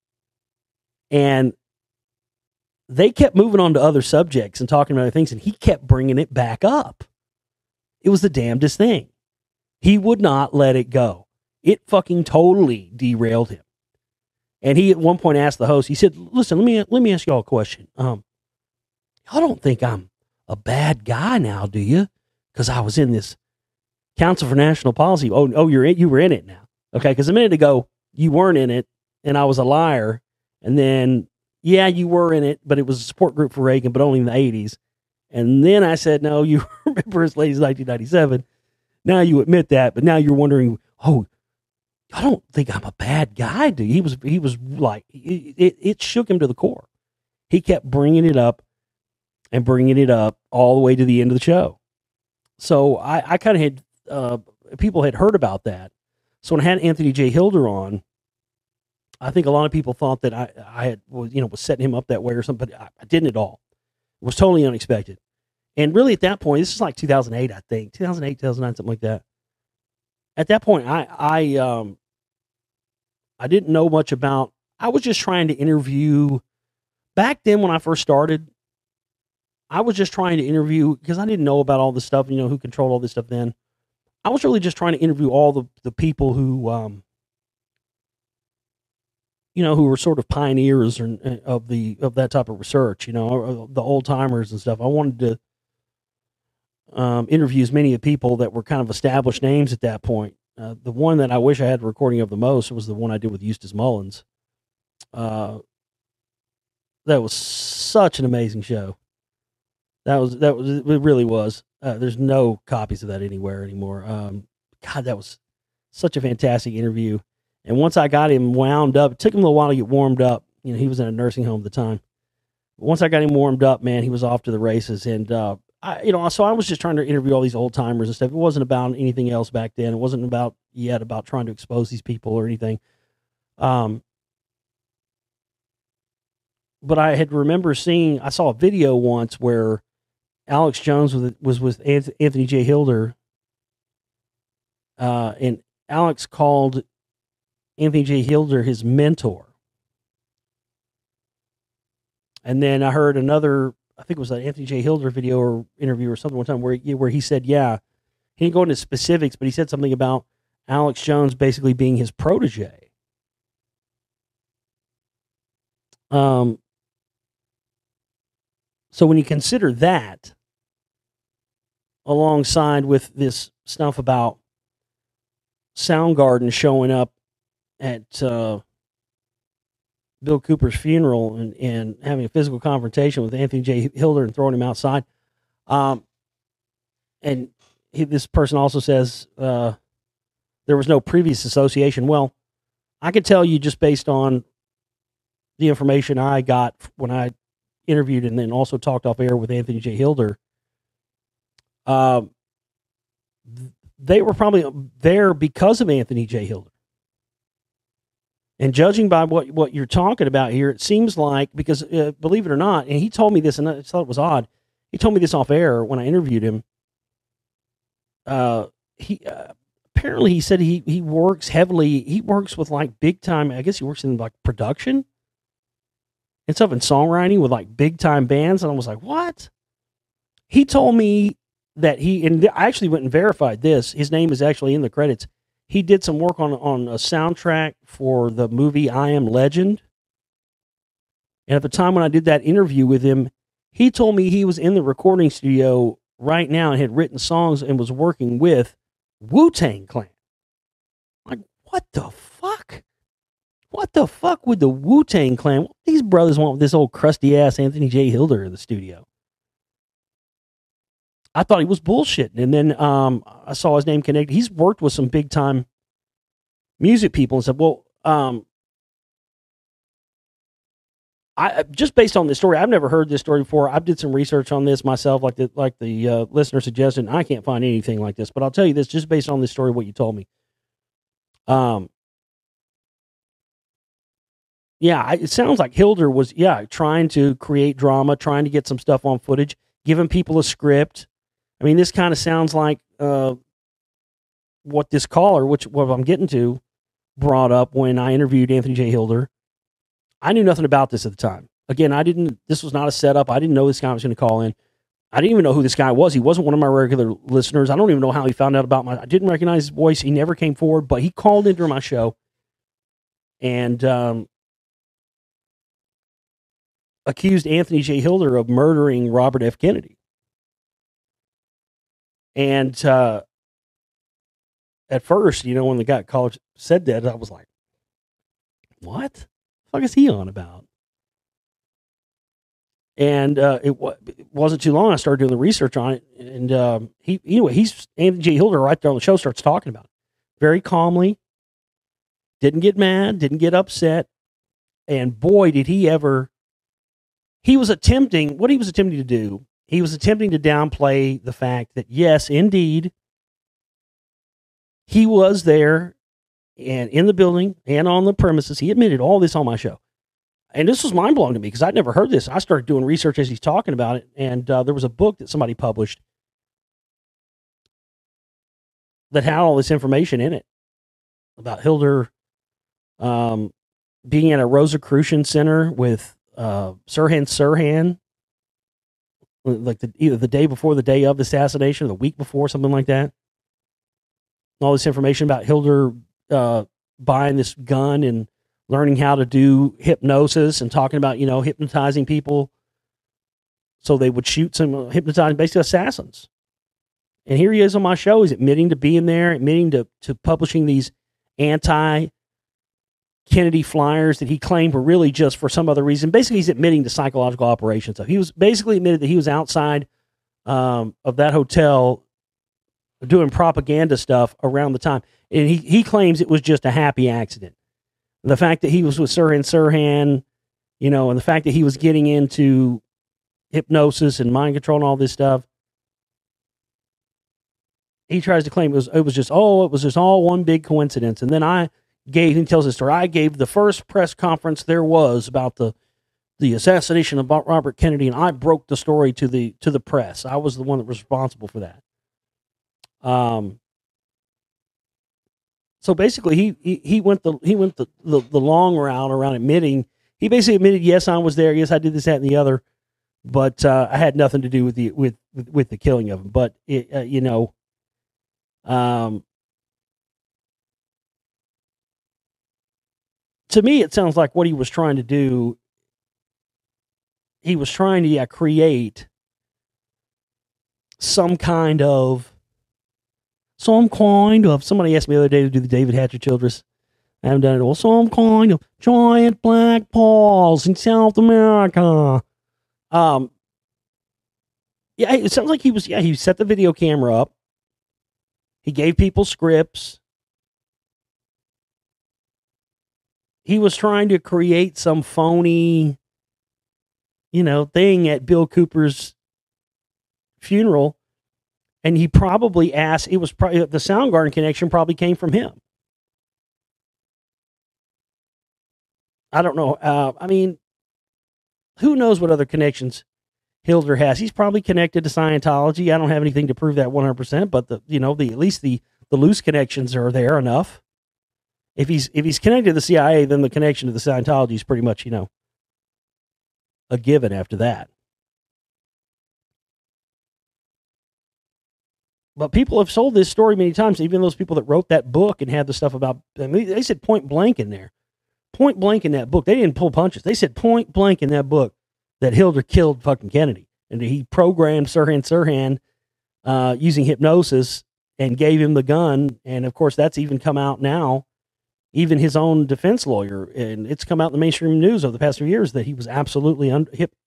And they kept moving on to other subjects and talking about other things, and he kept bringing it back up. It was the damnedest thing. He would not let it go. It fucking totally derailed him. And he at one point asked the host, he said, "Listen, let me ask y'all a question. Y'all don't think I'm a bad guy now, do you? Because I was in this Council for National Policy. Oh, you were in it now. Okay, because a minute ago you weren't in it, and I was a liar. And then, yeah, you were in it, but it was a support group for Reagan, but only in the 80s. And then I said, no, you remember as late as 1997. Now you admit that, but now you're wondering, oh, I don't think I'm a bad guy, dude. He was like, it shook him to the core. He kept bringing it up and bringing it up all the way to the end of the show. So I kind of had, people had heard about that. So when I had Anthony J. Hilder on, I think a lot of people thought that I had, was setting him up that way or something, but I didn't at all. It was totally unexpected. And really at that point, this is like 2008, I think, 2008, 2009, something like that. At that point, I didn't know much about, I was just trying to interview, back then when I first started, I was just trying to interview, because I didn't know about all this stuff, who controlled all this stuff then. I was really just trying to interview all the people who, who were sort of pioneers of that type of research, or the old timers and stuff. I wanted to interview as many of people that were kind of established names at that point. The one that I wish I had a recording of the most was the one I did with Eustace Mullins. That was such an amazing show. That was it really was. There's no copies of that anywhere anymore. God, that was such a fantastic interview. And once I got him wound up, it took him a little while to get warmed up. He was in a nursing home at the time. But once I got him warmed up, man, he was off to the races. And so I was just trying to interview all these old timers and stuff. It wasn't about anything else back then. It wasn't about trying to expose these people or anything. But I had I saw a video once where Alex Jones was with Anthony J. Hilder, and Alex called Anthony J. Hilder his mentor. And then I heard another, I think it was an Anthony J. Hilder video or interview or something one time where he said, yeah, he didn't go into specifics, but he said something about Alex Jones basically being his protege. So when you consider that, alongside with this stuff about Soundgarden showing up at Bill Cooper's funeral and having a physical confrontation with Anthony J. Hilder and throwing him outside, and this person also says there was no previous association. Well, I could tell you just based on the information I got when I interviewed and then also talked off air with Anthony J. Hilder, they were probably there because of Anthony J. Hilder. And judging by what you're talking about here, it seems like, because believe it or not, and he told me this, and I thought it was odd. He told me this off air when I interviewed him. He apparently he said he works heavily. He works with like big time. I guess he works in like production and stuff, and songwriting with like big time bands. And I was like, what? He told me that and I actually went and verified this. His name is actually in the credits. He did some work on a soundtrack for the movie I Am Legend. And at the time when I did that interview with him, he told me he was in the recording studio right now and had written songs and was working with Wu-Tang Clan. Like, what the fuck? What the fuck would the Wu-Tang Clan, what these brothers want with this old crusty ass Anthony J. Hilder in the studio? I thought he was bullshitting. And then I saw his name connected. He's worked with some big time music people and said, well, I just based on this story, I've never heard this story before. I did some research on this myself, like the listener suggested. I can't find anything like this, but I'll tell you this, just based on this story, what you told me. Yeah, it sounds like Hilder was, trying to create drama, trying to get some stuff on footage, giving people a script. I mean, this kind of sounds like what this caller, what I'm getting to, brought up when I interviewed Anthony J. Hilder. I knew nothing about this at the time. Again, this was not a setup. I didn't know this guy was going to call in. I didn't even know who this guy was. He wasn't one of my regular listeners. I don't even know how he found out about I didn't recognize his voice. He never came forward, but he called in during my show and accused Anthony J. Hilder of murdering Robert F. Kennedy. And at first, you know, when the guy at college said that, I was like, what the fuck is he on about? And it wasn't too long. I started doing the research on it. And he's Anthony J. Hilder right there on the show starts talking about it very calmly. Didn't get mad, didn't get upset. And boy, did he ever. He was attempting to do. He was attempting to downplay the fact that, yes, indeed, he was there and in the building and on the premises. He admitted all this on my show. And this was mind blowing to me because I'd never heard this. I started doing research as he's talking about it. And there was a book that somebody published that had all this information in it about Hilder being at a Rosicrucian Center with Sirhan, like either the day before, the day of the assassination, or the week before, something like that. All this information about Hilder buying this gun and learning how to do hypnosis and talking about, you know, hypnotizing people so they would shoot some hypnotizing, basically assassins. And here he is on my show. He's admitting to being there, admitting to publishing these anti-Kennedy flyers that he claimed were really just for some other reason. Basically, he's admitting to psychological operations. So he was basically admitted that he was outside of that hotel doing propaganda stuff around the time. And he claims it was just a happy accident. The fact that he was with Sirhan, you know, and the fact that he was getting into hypnosis and mind control and all this stuff, he tries to claim it was just all one big coincidence. And then he tells his story. I gave the first press conference there was about the assassination of Robert Kennedy, and I broke the story to the press. I was the one that was responsible for that. So basically, he went the long route around admitting. He basically admitted, yes, I was there. Yes, I did this, that, and the other, but I had nothing to do with the killing of him. But you know, to me, it sounds like what he was trying to do. He was trying to create some kind of. Somebody asked me the other day to do the David Hatcher Childress. I haven't done it all. Some kind of giant black paws in South America. Yeah, it sounds like he set the video camera up. He gave people scripts. He was trying to create some phony, you know, thing at Bill Cooper's funeral. And he probably asked, it was probably the Soundgarden connection probably came from him. I don't know. I mean, who knows what other connections Hilder has? He's probably connected to Scientology. I don't have anything to prove that 100%, but at least the loose connections are there enough. If he's connected to the CIA, then the connection to the Scientology is pretty much, you know, a given after that. But people have sold this story many times, even those people that wrote that book and had the stuff about, I mean, they said point blank in there. Point blank in that book. They didn't pull punches. They said point blank in that book that Hilder killed fucking Kennedy. And he programmed Sirhan using hypnosis and gave him the gun. And, of course, that's even come out now. Even his own defense lawyer, and it's come out in the mainstream news over the past few years that he was absolutely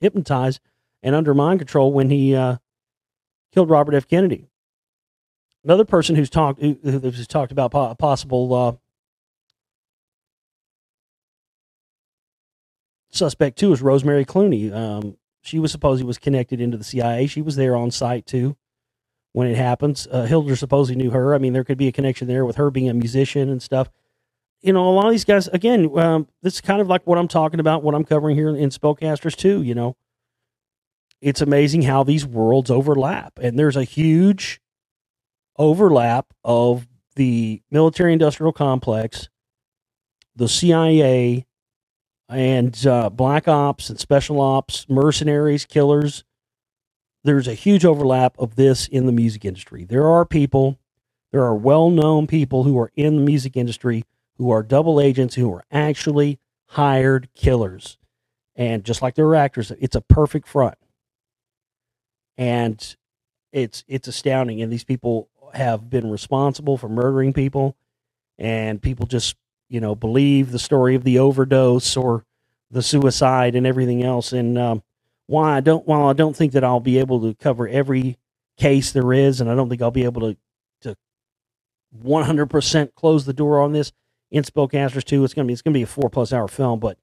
hypnotized and under mind control when he killed Robert F. Kennedy. Another person who's talked about a possible suspect too is Rosemary Clooney. She was supposedly was connected into the CIA. She was there on site too when it happens. Hilder supposedly knew her. I mean, there could be a connection there with her being a musician and stuff. You know, a lot of these guys. Again, this is kind of like what I'm talking about, what I'm covering here in Spellcasters too. You know, it's amazing how these worlds overlap, and there's a huge overlap of the military-industrial complex, the CIA, and black ops and special ops, mercenaries, killers. There's a huge overlap of this in the music industry. There are well-known people who are in the music industry who are double agents who are actually hired killers. And just like there are actors, it's a perfect front. And it's astounding. And these people have been responsible for murdering people, and people just, believe the story of the overdose or the suicide and everything else. And while I don't think that I'll be able to cover every case there is, and I don't think I'll be able to 100% close the door on this in Spellcasters 2. It's going to be a 4+ hour film, but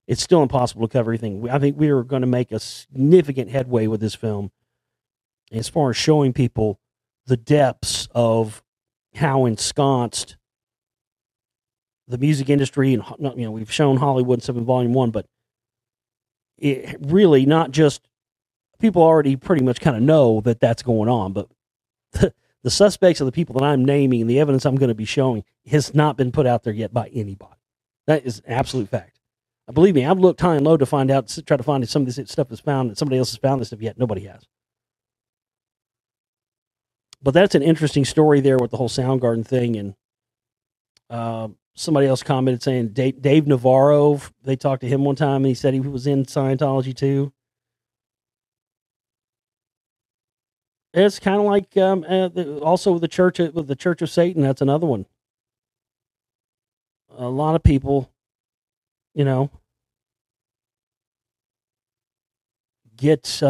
it's still impossible to cover everything. I think we are going to make a significant headway with this film as far as showing people the depths of how ensconced the music industry, and we've shown Hollywood and stuff in Volume 1, but it really not just, people already pretty much kind of know that that's going on, but the suspects of the people that I'm naming and the evidence I'm going to be showing has not been put out there yet by anybody. That is an absolute fact. Believe me, I've looked high and low to try to find if some of this stuff is found, and somebody else has found this stuff yet. Nobody has. But that's an interesting story there with the whole Soundgarden thing. And somebody else commented saying Dave Navarro, they talked to him one time and he said he was in Scientology too. It's kind of like also the Church of Satan. That's another one. A lot of people, get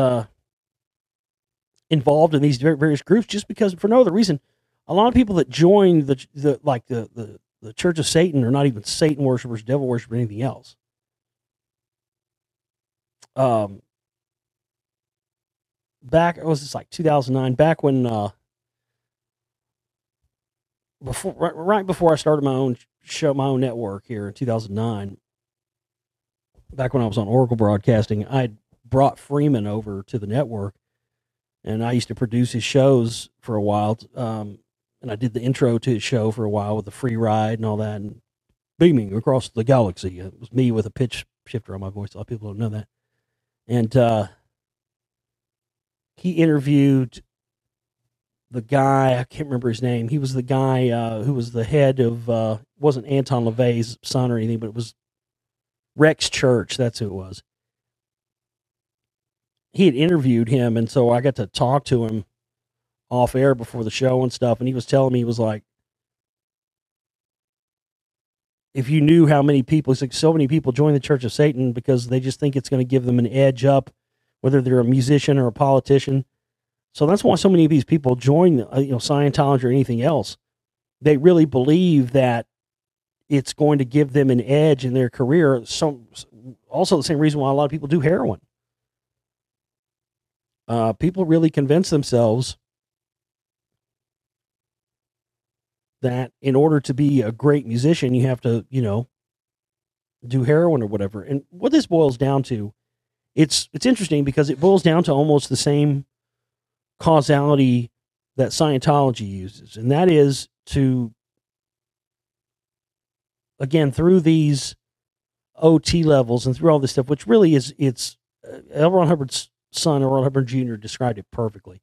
involved in these various groups just because, for no other reason. A lot of people that join the Church of Satan are not even Satan worshipers, devil worshipers, or anything else. Back, it was just like 2009, back when right before I started my own show, my own network here in 2009. Back when I was on Oracle Broadcasting, I brought Freeman over to the network, and I used to produce his shows for a while. And I did the intro to his show for a while with the free ride and all that, and beaming across the galaxy. It was me with a pitch shifter on my voice. A lot of people don't know that. And he interviewed the guy, I can't remember his name. He was the guy who was the head of, wasn't Anton LaVey's son or anything, but it was Rex Church. That's who it was. He had interviewed him, and so I got to talk to him off air before the show and stuff, and he was telling me, he was like, if you knew how many people, he's like, so many people join the Church of Satan because they just think it's going to give them an edge up, whether they're a musician or a politician. So that's why so many of these people join, Scientology or anything else. They really believe that it's going to give them an edge in their career. So, also the same reason why a lot of people do heroin. People really convince themselves that in order to be a great musician, you have to, do heroin or whatever. And what this boils down to, it's interesting because it boils down to almost the same causality that Scientology uses. And that is to, again, through these OT levels and through all this stuff, which really is, it's L. Ron Hubbard's son, L. Ron Hubbard Jr., described it perfectly.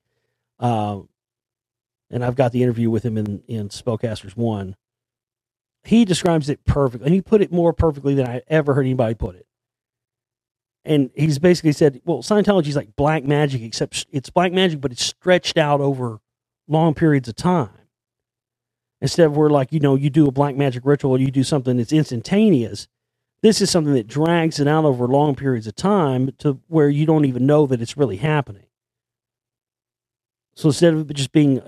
And I've got the interview with him in Spellcasters 1. He describes it perfectly, and he put it more perfectly than I ever heard anybody put it. And he's basically said, well, Scientology is like black magic, except it's black magic, but it's stretched out over long periods of time. Instead of where, like, you do a black magic ritual, or you do something that's instantaneous, this is something that drags it out over long periods of time to where you don't even know that it's really happening. So instead of just being,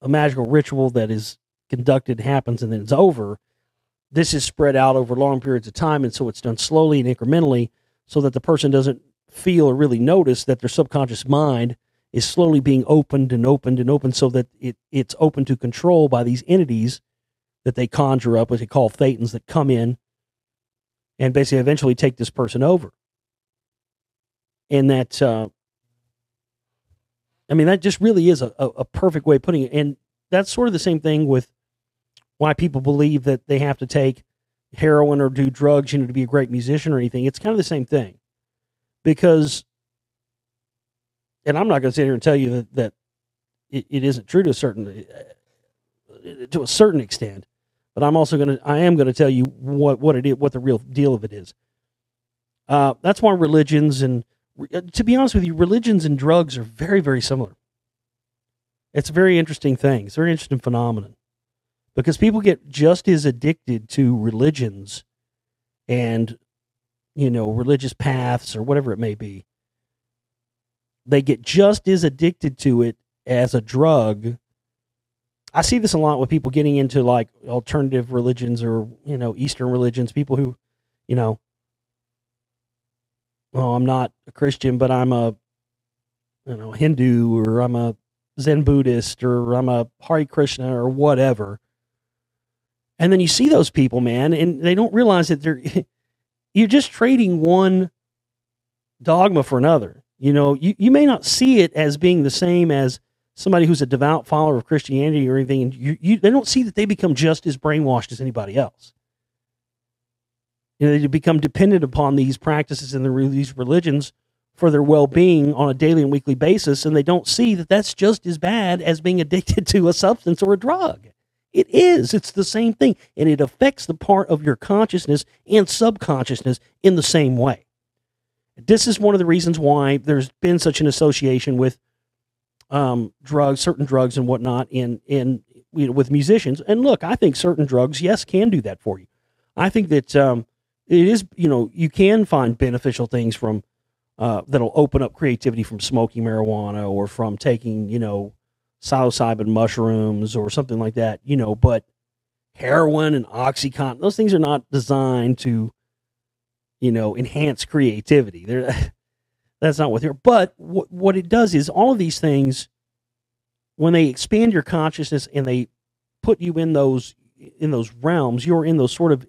a magical ritual that is conducted, happens, and then it's over, this is spread out over long periods of time, and so it's done slowly and incrementally so that the person doesn't feel or really notice that their subconscious mind is slowly being opened and opened and opened so that it's open to control by these entities that they conjure up, what they call thetans, that come in and basically eventually take this person over. And that, that just really is a perfect way of putting it. And that's sort of the same thing with why people believe that they have to take heroin or do drugs, to be a great musician or anything. It's kind of the same thing. Because, and I'm not going to sit here and tell you that it isn't true to a certain extent, but I am going to tell you what it is, what the real deal of it is. That's why religions and, to be honest with you, religions and drugs are very, very similar. It's a very interesting thing. It's a very interesting phenomenon because people get just as addicted to religions and, religious paths or whatever it may be. They get just as addicted to it as a drug. I see this a lot with people getting into like alternative religions or, Eastern religions, people who, well, I'm not a Christian, but I'm a, Hindu, or I'm a Zen Buddhist, or I'm a Hare Krishna or whatever. And then you see those people, man, and they don't realize that you're just trading one dogma for another. You may not see it as being the same as somebody who's a devout follower of Christianity or anything, and they don't see that they become just as brainwashed as anybody else. They become dependent upon these practices and these religions for their well-being on a daily and weekly basis, and they don't see that that's just as bad as being addicted to a substance or a drug. It is. It's the same thing, and it affects the part of your consciousness and subconsciousness in the same way. This is one of the reasons why there's been such an association with drugs, certain drugs and whatnot with musicians. And look, I think certain drugs, yes, can do that for you. I think that it is, you can find beneficial things from that'll open up creativity from smoking marijuana or from taking, psilocybin mushrooms or something like that, but heroin and Oxycontin, those things are not designed to, enhance creativity. That's not what they're, but what it does is all of these things, when they expand your consciousness and they put you in those realms, you're in those sort of,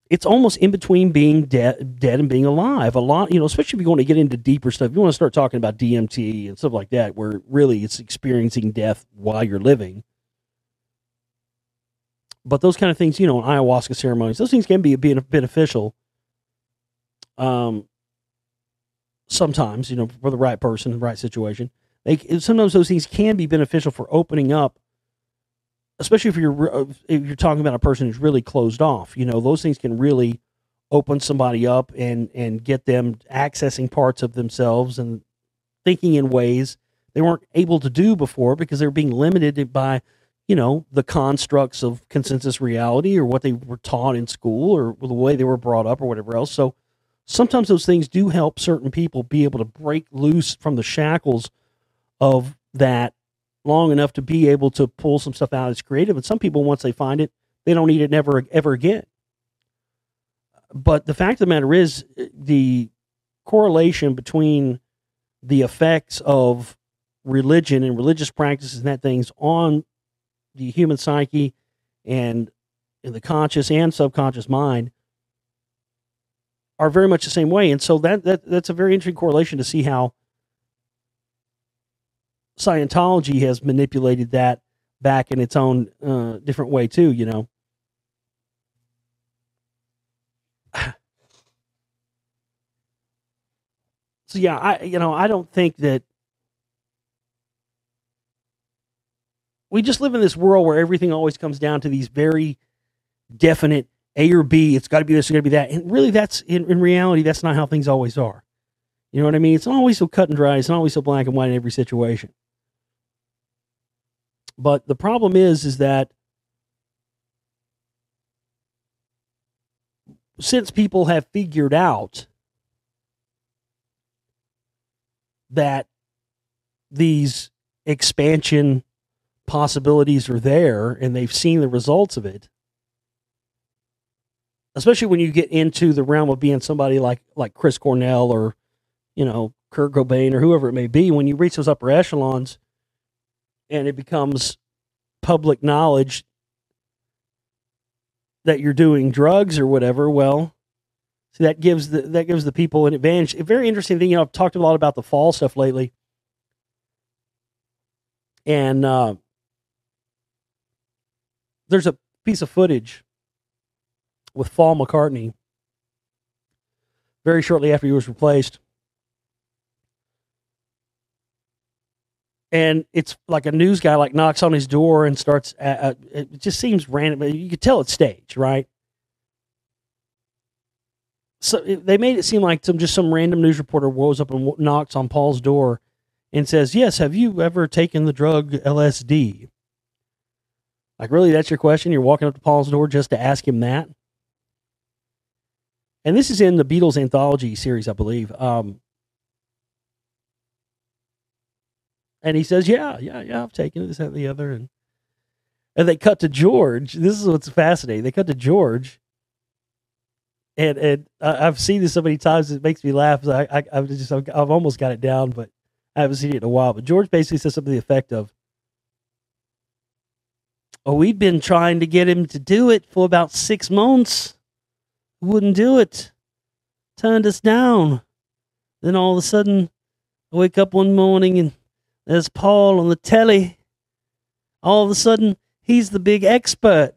it's almost in between being dead and being alive. A lot, especially if you're going to get into deeper stuff, you want to start talking about DMT and stuff like that, where really it's experiencing death while you're living. But those kind of things, ayahuasca ceremonies, those things can be beneficial. Sometimes, for the right person, the right situation. Sometimes those things can be beneficial for opening up, especially if you're talking about a person who's really closed off. Those things can really open somebody up and get them accessing parts of themselves and thinking in ways they weren't able to do before because they were being limited by, the constructs of consensus reality or what they were taught in school or the way they were brought up or whatever else. So sometimes those things do help certain people be able to break loose from the shackles of that long enough to be able to pull some stuff out as creative. And some people, once they find it, they don't need it ever again. But the fact of the matter is, the correlation between the effects of religion and religious practices and that things on the human psyche and in the conscious and subconscious mind are very much the same way. And so that's a very interesting correlation to see how Scientology has manipulated that back in its own different way too, So yeah, I don't think that we just live in this world where everything always comes down to these very definite A or B. It's got to be this, it's got to be that. And really, that's in reality, that's not how things always are. You know what I mean? It's not always so cut and dry. It's not always so black and white in every situation. But the problem is that since people have figured out that these expansion possibilities are there and they've seen the results of it, especially when you get into the realm of being somebody like Chris Cornell or, Kurt Cobain or whoever it may be, when you reach those upper echelons and it becomes public knowledge that you're doing drugs or whatever, well, see, that gives the people an advantage. A very interesting thing, I've talked a lot about the fall stuff lately. And there's a piece of footage with Paul McCartney very shortly after he was replaced. And it's like a news guy knocks on his door and starts, it just seems random. You could tell it's staged, right? So they made it seem like some random news reporter woes up and knocks on Paul's door and says, yes, have you ever taken the drug LSD? Like, really, that's your question? You're walking up to Paul's door just to ask him that? And this is in the Beatles anthology series, I believe. And he says, yeah, I've taken it, this, that, and the other. And they cut to George. This is what's fascinating. They cut to George. And I've seen this so many times, it makes me laugh. I've almost got it down, but I haven't seen it in a while. But George basically says something to the effect of, oh, we'd been trying to get him to do it for about 6 months. Wouldn't do it. Turned us down. Then all of a sudden, I wake up one morning and there's Paul on the telly. All of a sudden, he's the big expert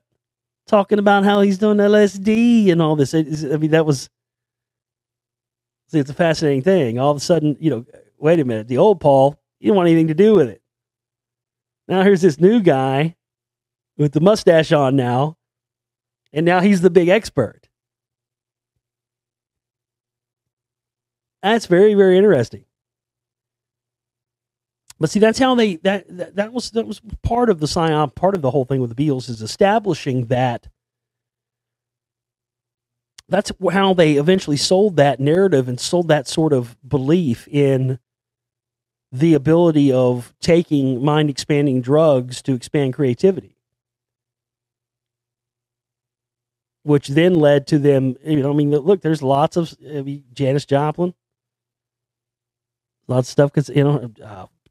talking about how he's doing LSD and all this. That was, it's a fascinating thing. All of a sudden, wait a minute, the old Paul, you don't want anything to do with it. Now here's this new guy with the mustache on now, and now he's the big expert. That's very, very interesting. But see, that's how that was part of the psyop, part of the whole thing with the Beatles, is establishing that. That's how they eventually sold that narrative and sold that sort of belief in the ability of taking mind-expanding drugs to expand creativity. Which then led to them, look, there's lots of, Janis Joplin, lots of stuff, because,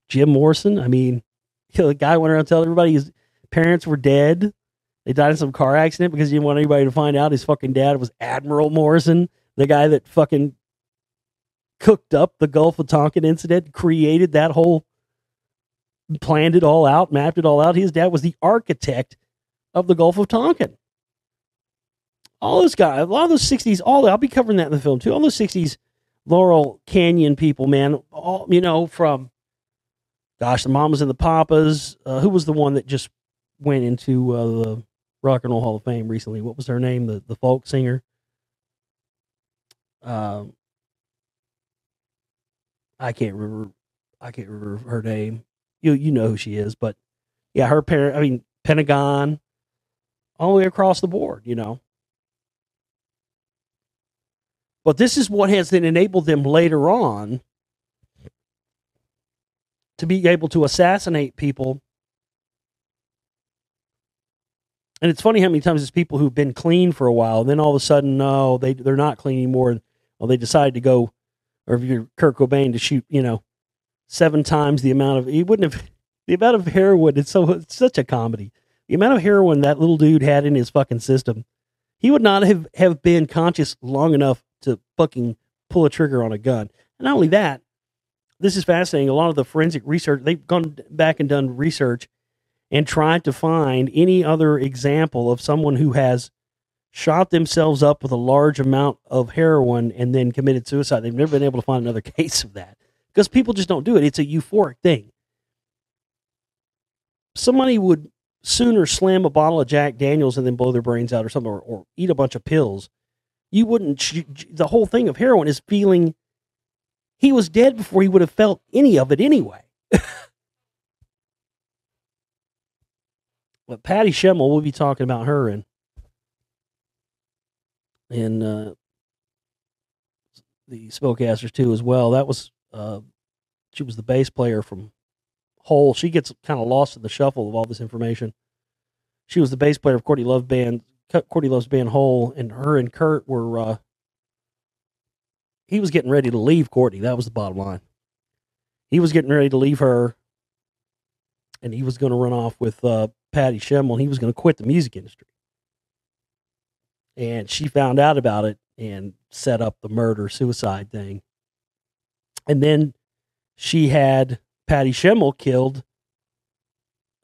Jim Morrison, the guy went around telling everybody his parents were dead. They died in some car accident because he didn't want anybody to find out his fucking dad was Admiral Morrison, the guy that fucking cooked up the Gulf of Tonkin incident, created that whole, planned it all out, mapped it all out. His dad was the architect of the Gulf of Tonkin. All those guys, a lot of those 60s, I'll be covering that in the film too. All those 60s Laurel Canyon people, man, from, gosh, the Mamas and the Papas. Who was the one that just went into the Rock and Roll Hall of Fame recently? What was her name? The folk singer. I can't remember her name. You know who she is, but yeah, her parent. Pentagon, all the way across the board. But this is what has then enabled them later on to be able to assassinate people. And it's funny how many times it's people who've been clean for a while, and then all of a sudden, no, they're not clean anymore. Well, they decide to go, or if you're Kurt Cobain, to shoot, 7 times the amount of, the amount of heroin, it's such a comedy. The amount of heroin that little dude had in his fucking system, he would not have been conscious long enough to fucking pull a trigger on a gun. And not only that, this is fascinating. A lot of the forensic research, they've gone back and done research and tried to find any other example of someone who has shot themselves up with a large amount of heroin and then committed suicide. They've never been able to find another case of that because people just don't do it. It's a euphoric thing. Somebody would sooner slam a bottle of Jack Daniels and then blow their brains out or something, or eat a bunch of pills. You wouldn't, the whole thing of heroin is feeling he was dead before he would have felt any of it anyway. But Patty Schemmel, we'll be talking about her in the Spellcasters too as well. That was she was the bass player from Hole. She gets kind of lost in the shuffle of all this information. She was the bass player of Courtney Love's band Hole, and her and Kurt were he was getting ready to leave Courtney. That was the bottom line. He was getting ready to leave her, and he was going to run off with Patty Schemmel, and he was going to quit the music industry. And she found out about it and set up the murder-suicide thing. And then she had Patty Schemmel killed,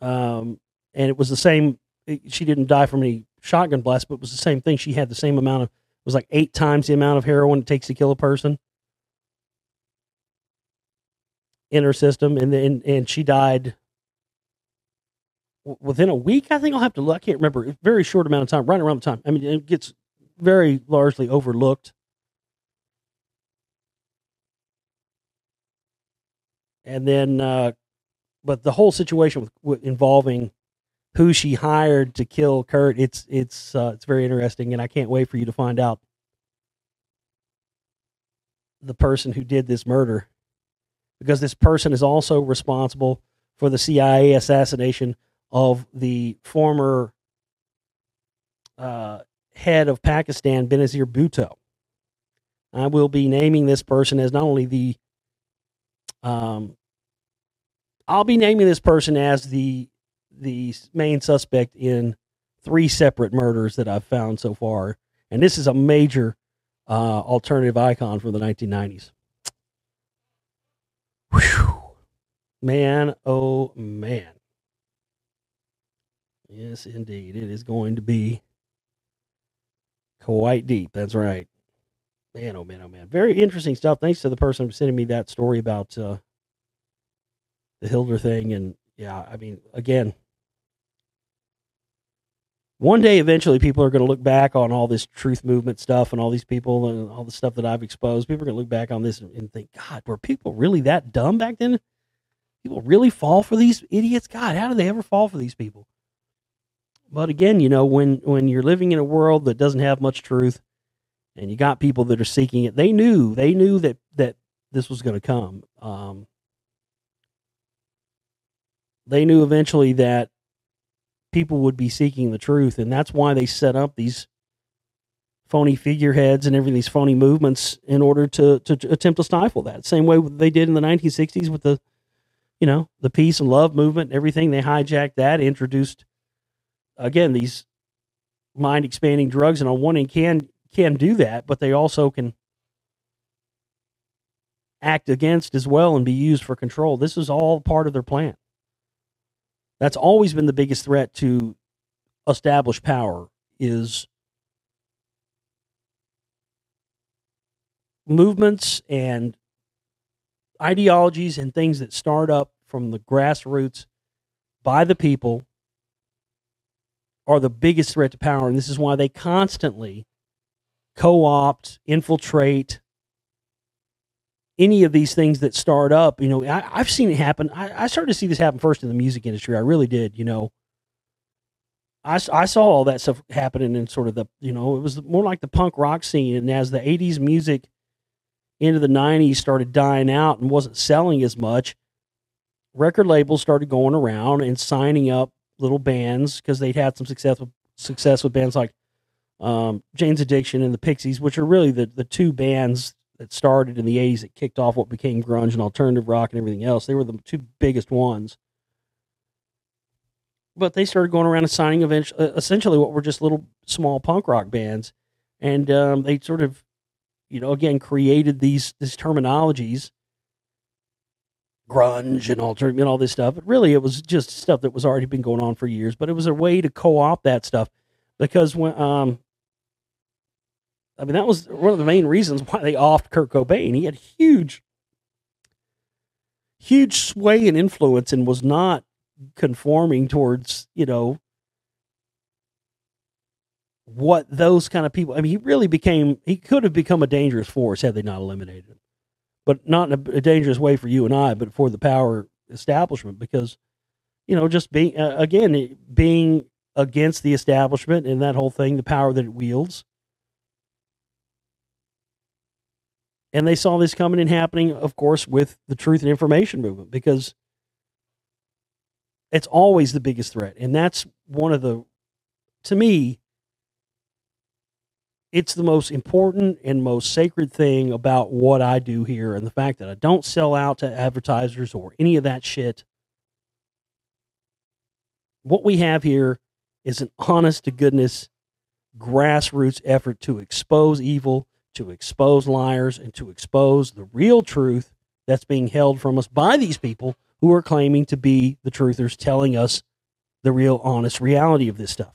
and it was the same. She didn't die from any shotgun blasts, but it was the same thing. She had the same amount of, it was like 8 times the amount of heroin it takes to kill a person in her system, and she died within a week. I think I'll have to look. I can't remember. A very short amount of time, right around the time. It gets very largely overlooked. And then, but the whole situation involving who she hired to kill Kurt, it's very interesting, and I can't wait for you to find out the person who did this murder, because this person is also responsible for the CIA assassination of the former head of Pakistan, Benazir Bhutto. I will be naming this person as not only the I'll be naming this person as the main suspect in 3 separate murders that I've found so far, and this is a major alternative icon from the 1990s. Whew. Man, oh man. Yes, indeed. It is going to be quite deep. That's right. Man, oh man, oh man. Very interesting stuff. Thanks to the person sending me that story about the Hilder thing. And yeah, I mean, again, one day eventually people are going to look back on all this truth movement stuff and all these people and all the stuff that I've exposed. People are going to look back on this and think, God, were people really that dumb back then? People really fall for these idiots? God, how did they ever fall for these people? But again, you know, when you're living in a world that doesn't have much truth, and you got people that are seeking it, they knew that this was going to come. They knew eventually that people would be seeking the truth, and that's why they set up these phony figureheads and everything, these phony movements, in order to attempt to stifle that. Same way they did in the 1960s with the, you know, the peace and love movement and everything. They hijacked that, introduced, again, these mind expanding drugs, and on one end can do that, but they also can act against as well and be used for control. This is all part of their plan. That's always been the biggest threat to established power, is movements and ideologies and things that start up from the grassroots by the people are the biggest threat to power. And this is why they constantly co-opt, infiltrate any of these things that start up. You know, I've seen it happen. I started to see this happen first in the music industry. I really did. You know, I saw all that stuff happening in sort of the, you know, it was more like the punk rock scene. And as the 80s music into the 90s started dying out and wasn't selling as much, record labels started going around and signing up little bands because they'd had some success with bands like Jane's Addiction and the Pixies, which are really the 2 bands that started in the 80s that kicked off what became grunge and alternative rock and everything else. They were the 2 biggest ones. But they started going around and signing essentially what were just little small punk rock bands. And they sort of, you know, again, created these terminologies, grunge and alternative and all this stuff. But really, it was just stuff that was already been going on for years. But it was a way to co-opt that stuff, because when I mean, that was one of the main reasons why they offed Kurt Cobain. He had huge sway and influence and was not conforming towards, you know, what those kind of people. I mean, he could have become a dangerous force had they not eliminated him, but not in a dangerous way for you and I, but for the power establishment, because, you know, just being against the establishment and that whole thing, the power that it wields. And they saw this coming and happening, of course, with the truth and information movement, because it's always the biggest threat. And that's one of the, to me, it's the most important and most sacred thing about what I do here, and the fact that I don't sell out to advertisers or any of that shit. What we have here is an honest to goodness grassroots effort to expose evil, to expose liars, and to expose the real truth that's being held from us by these people who are claiming to be the truthers, telling us the real honest reality of this stuff.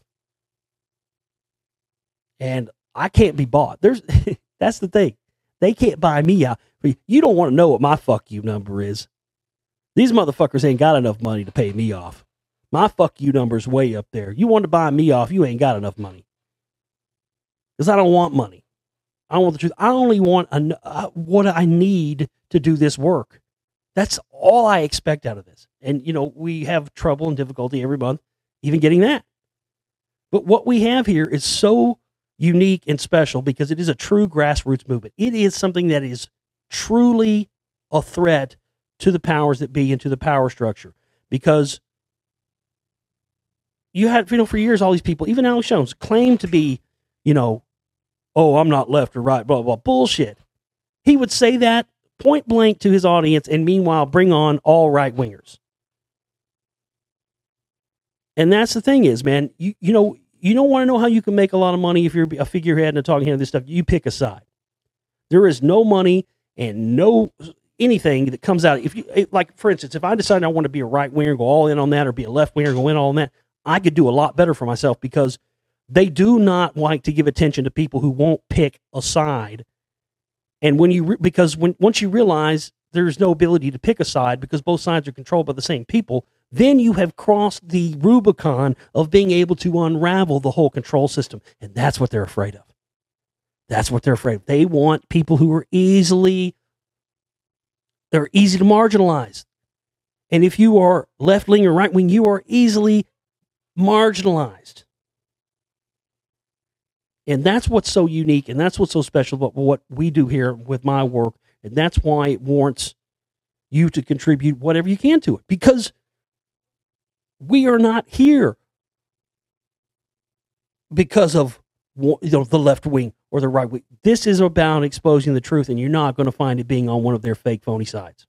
And I can't be bought. That's the thing. They can't buy me out. You don't want to know what my fuck you number is. These motherfuckers ain't got enough money to pay me off. My fuck you number's way up there. You want to buy me off, you ain't got enough money. Because I don't want money. I don't want the truth. I only want what I need to do this work. That's all I expect out of this. And, we have trouble and difficulty every month, even getting that. But what we have here is so unique and special because it is a true grassroots movement. It is something that is truly a threat to the powers that be and to the power structure. Because you had, for years, all these people, even Alex Jones, claimed to be, oh, I'm not left or right, blah, blah, bullshit. He would say that point blank to his audience and meanwhile bring on all right wingers. And that's the thing is, man, you don't want to know how you can make a lot of money if you're a figurehead and a talking head and this stuff. You pick a side. There is no money and no anything that comes out. If you, like, for instance, if I decide I want to be a right winger, go all in on that, or be a left winger, go in all on that, I could do a lot better for myself because they do not like to give attention to people who won't pick a side. And once you realize there's no ability to pick a side because both sides are controlled by the same people, then you have crossed the Rubicon of being able to unravel the whole control system. And that's what they're afraid of. That's what they're afraid of. They want people who are easy to marginalize. And if you are left wing or right wing, you are easily marginalized. And that's what's so unique, and that's what's so special about what we do here with my work. And that's why it warrants you to contribute whatever you can to it. Because we are not here because of the left wing or the right wing. This is about exposing the truth, and you're not going to find it being on one of their fake, phony sides.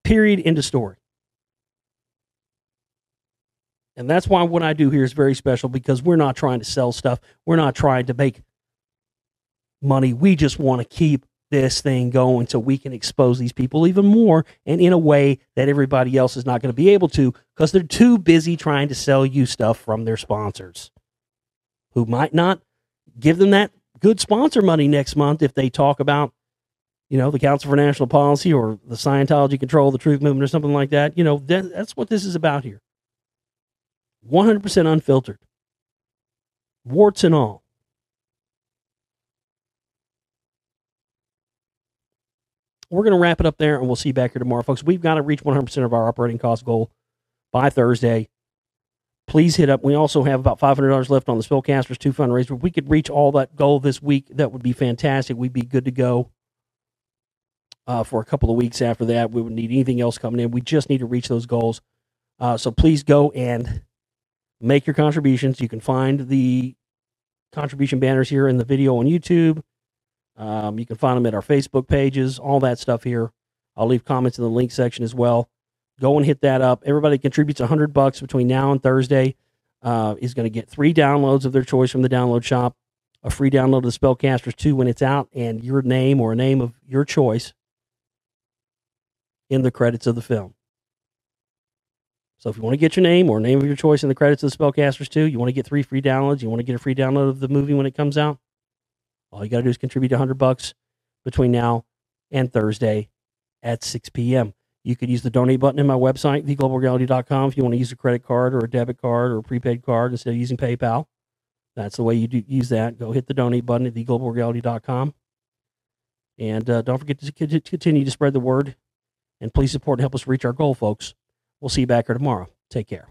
Period. End of story. And that's why what I do here is very special, because we're not trying to sell stuff. We're not trying to make money. We just want to keep this thing going so we can expose these people even more, and in a way that everybody else is not going to be able to, because they're too busy trying to sell you stuff from their sponsors, who might not give them that good sponsor money next month if they talk about, the Council for National Policy or the Scientology Control the Truth Movement or something like that. That's what this is about here. 100% unfiltered. Warts and all. We're going to wrap it up there, and we'll see you back here tomorrow, folks. We've got to reach 100% of our operating cost goal by Thursday. Please hit up. We also have about $500 left on the Spellcasters 2 fundraiser. If we could reach all that goal this week, that would be fantastic. We'd be good to go for a couple of weeks after that. We wouldn't need anything else coming in. We just need to reach those goals. So please go and make your contributions. You can find the contribution banners here in the video on YouTube. You can find them at our Facebook pages, all that stuff here. I'll leave comments in the link section as well. Go and hit that up. Everybody contributes $100 between now and Thursday is going to get 3 downloads of their choice from the download shop, a free download of the Spellcasters 2 when it's out, and your name or a name of your choice in the credits of the film. So if you want to get your name or name of your choice in the credits of the Spellcasters 2, you want to get 3 free downloads, you want to get a free download of the movie when it comes out, all you got to do is contribute $100 between now and Thursday at 6 p.m. You could use the donate button in my website, theglobalreality.com, if you want to use a credit card or a debit card or a prepaid card instead of using PayPal. That's the way you use that. Go hit the donate button at theglobalreality.com. And don't forget to continue to spread the word. And please support and help us reach our goal, folks. We'll see you back here tomorrow. Take care.